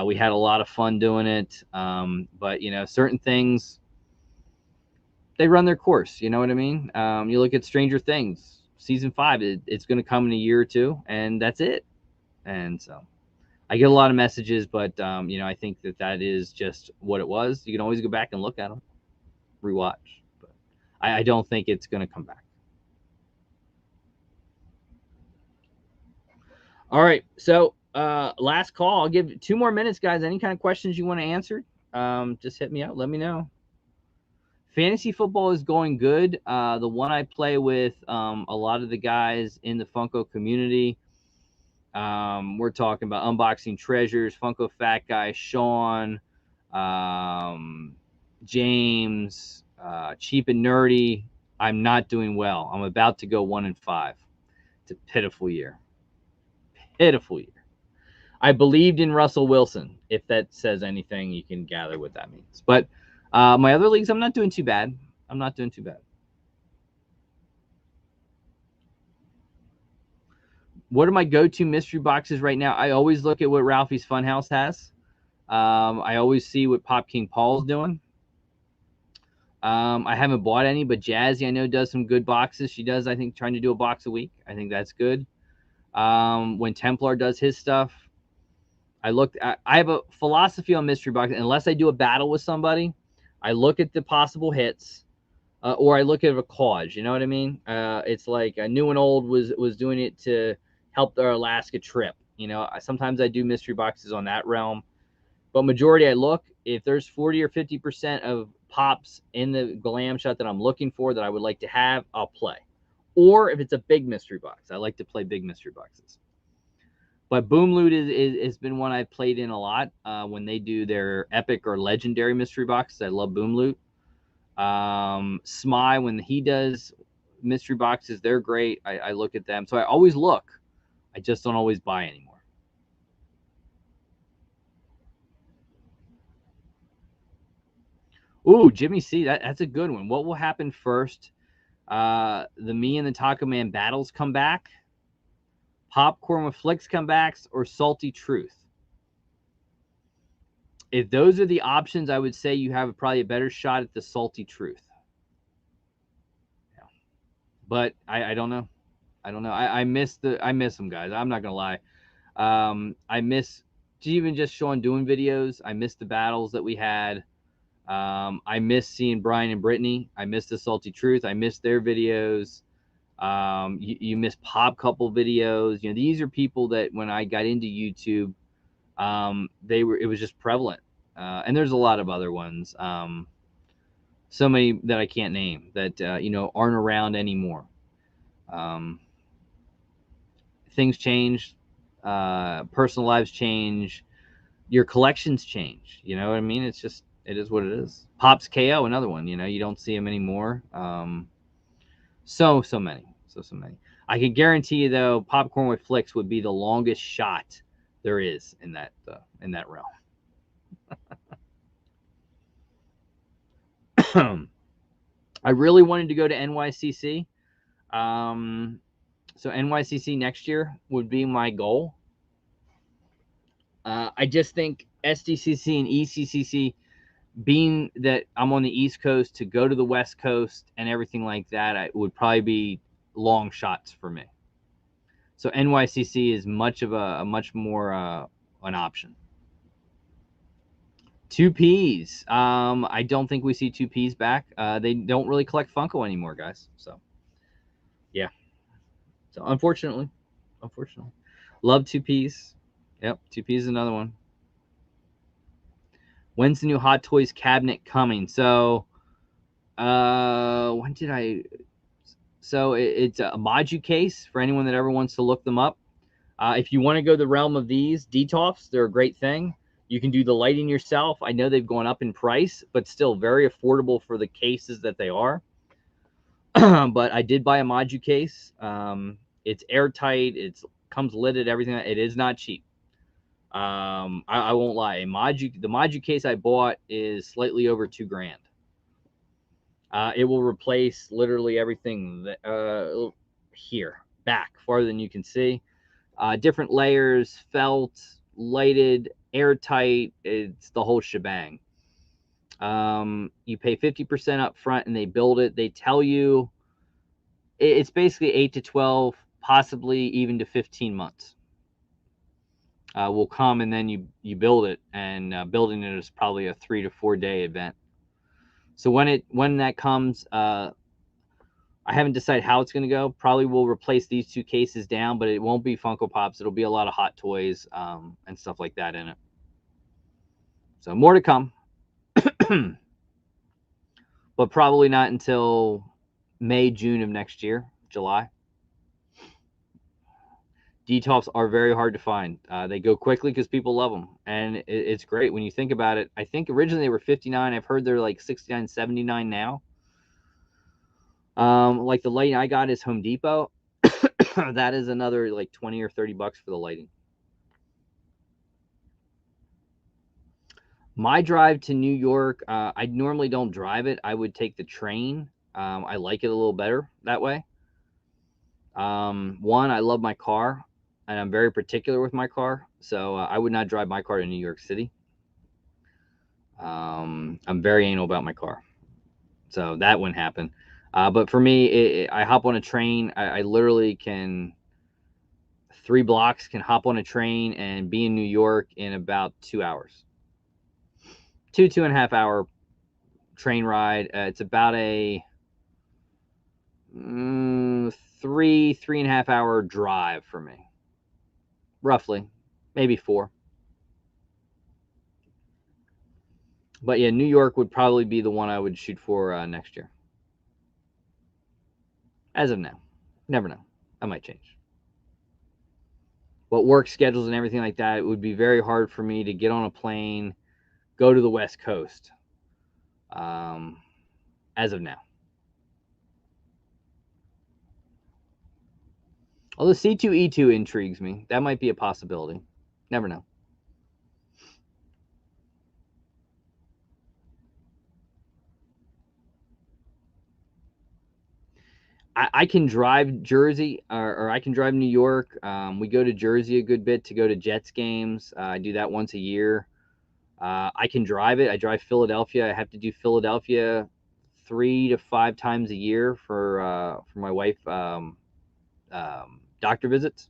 we had a lot of fun doing it. But you know, certain things, they run their course. You know what I mean? You look at Stranger Things season 5. It's going to come in a year or two, and that's it. And so I get a lot of messages, but you know, I think that is just what it was. You can always go back and look at them, rewatch, but I don't think it's going to come back. All right, so last call. I'll give 2 more minutes, guys. Any kind of questions you want to answer, just hit me up. Let me know. Fantasy football is going good. The one I play with, a lot of the guys in the Funko community. We're talking about Unboxing Treasures, Funko Fat Guy, Sean, James, Cheap and Nerdy. I'm not doing well. I'm about to go 1-5. It's a pitiful year. Pitiful year. I believed in Russell Wilson. If that says anything, you can gather what that means. But my other leagues, I'm not doing too bad. I'm not doing too bad. What are my go-to mystery boxes right now? I always look at what Ralphie's Funhouse has. I always see what Pop King Paul's doing. I haven't bought any, but Jazzy, I know, does some good boxes. She does, I think, trying to do a box a week. I think that's good. When Templar does his stuff, I have a philosophy on mystery boxes. Unless I do a battle with somebody, I look at the possible hits, or I look at a cause. You know what I mean? It's like New and Old was doing it to help their Alaska trip. You know, sometimes I do mystery boxes on that realm, but majority I look, if there's 40 or 50% of pops in the glam shot that I'm looking for that I would like to have, I'll play. Or if it's a big mystery box, I like to play big mystery boxes. But Boom Loot has been one I've played in a lot when they do their epic or legendary mystery boxes. I love Boom Loot. Smy, when he does mystery boxes, they're great. I look at them. So I always look. I just don't always buy anymore. Ooh, Jimmy C, that's a good one. What will happen first? The Me and the Taco Man battles come back, Popcorn with Flicks comebacks, or Salty Truth? If those are the options, I would say you have probably a better shot at the Salty Truth. Yeah. But I don't know. I don't know. I miss them, guys. I'm not gonna lie. I miss even just Sean doing videos. I miss the battles that we had. I miss seeing Brian and Brittany. I miss the Salty Truth. I miss their videos. You miss Pop Couple videos. You know, these are people that when I got into YouTube, it was just prevalent. And there's a lot of other ones. So many that I can't name that aren't around anymore. Things change, personal lives change, your collections change. You know what I mean? It is what it is. Pops KO, another one. You know, you don't see him anymore. So many. So many. I can guarantee you though, Popcorn with Flicks would be the longest shot there is in that realm. I really wanted to go to NYCC. So NYCC next year would be my goal. I just think SDCC and ECCC, being that I'm on the East Coast, to go to the West Coast and everything like that, it would probably be long shots for me. So NYCC is much more an option. 2Ps. I don't think we see 2Ps back. They don't really collect Funko anymore, guys. So yeah. So unfortunately, love 2Ps. Yep, 2Ps is another one. When's the new Hot Toys cabinet coming? So, when did I? So it's a Maju case for anyone that ever wants to look them up. If you want to go the realm of these DTOFs, they're a great thing. You can do the lighting yourself. I know they've gone up in price, but still very affordable for the cases that they are. But I did buy a Maju case. It's airtight. It comes lidded. Everything. It is not cheap. I won't lie. The Maju case I bought is slightly over $2,000. It will replace literally everything that, here, back, farther than you can see. Different layers, felt, lighted, airtight. It's the whole shebang. You pay 50% up front and they build it. They tell you it's basically 8 to 12, possibly even to 15 months. Will come and then you build it, and building it is probably a 3 to 4 day event. So when that comes, I haven't decided how it's going to go. Probably will replace these two cases down, but it won't be Funko Pops. It'll be a lot of Hot Toys and stuff like that in it. So more to come, but probably not until May, June of next year, July. DTOFs are very hard to find. They go quickly because people love them, and it's great when you think about it. I think originally they were $59. I've heard they're like $69, $79 now. Like the lighting I got is Home Depot. That is another like $20 or $30 for the lighting. My drive to New York, I normally don't drive it. I would take the train. I like it a little better that way. One, I love my car, and I'm very particular with my car, so I would not drive my car to New York City. I'm very anal about my car, so that wouldn't happen. But for me, I hop on a train. I literally can 3 blocks, can hop on a train and be in New York in about 2 hours. 2.5 hour train ride. It's about a 3.5 hour drive for me, roughly, maybe 4. But yeah, New York would probably be the one I would shoot for next year. As of now, never know. I might change. But work schedules and everything like that, it would be very hard for me to get on a plane, go to the West Coast. as of now. Although C2E2 intrigues me. That might be a possibility. Never know. I can drive Jersey or I can drive New York. We go to Jersey a good bit to go to Jets games. I do that once a year. I can drive it. I drive Philadelphia. I have to do Philadelphia 3 to 5 times a year for my wife doctor visits.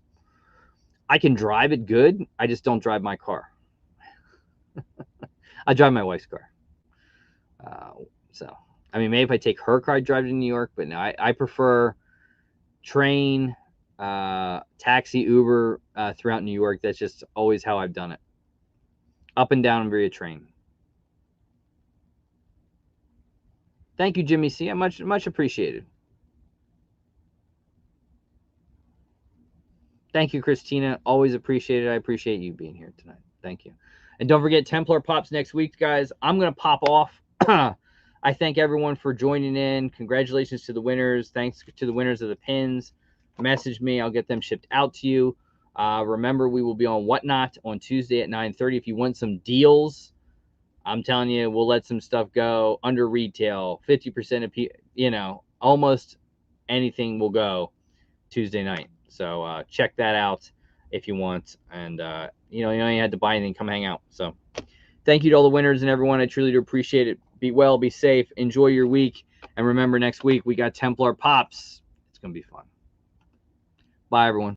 I can drive it good. I just don't drive my car. I drive my wife's car. So, I mean, maybe if I take her car, I drive to New York, but no, I prefer train, taxi, Uber throughout New York. That's just always how I've done it. Up and down via train. Thank you, Jimmy C. Much appreciated. Thank you, Christina. Always appreciate it. I appreciate you being here tonight. Thank you. And don't forget, Templar Pops next week, guys. I'm going to pop off. I thank everyone for joining in. Congratulations to the winners. Thanks to the winners of the pins. Message me. I'll get them shipped out to you. Remember, we will be on Whatnot on Tuesday at 9:30. If you want some deals, I'm telling you, we'll let some stuff go under retail. 50% of almost anything will go Tuesday night. So check that out if you want. And, you had to buy anything. Come hang out. So thank you to all the winners and everyone. I truly do appreciate it. Be well, be safe, enjoy your week. And remember, next week we got Templar Pops. It's going to be fun. Bye, everyone.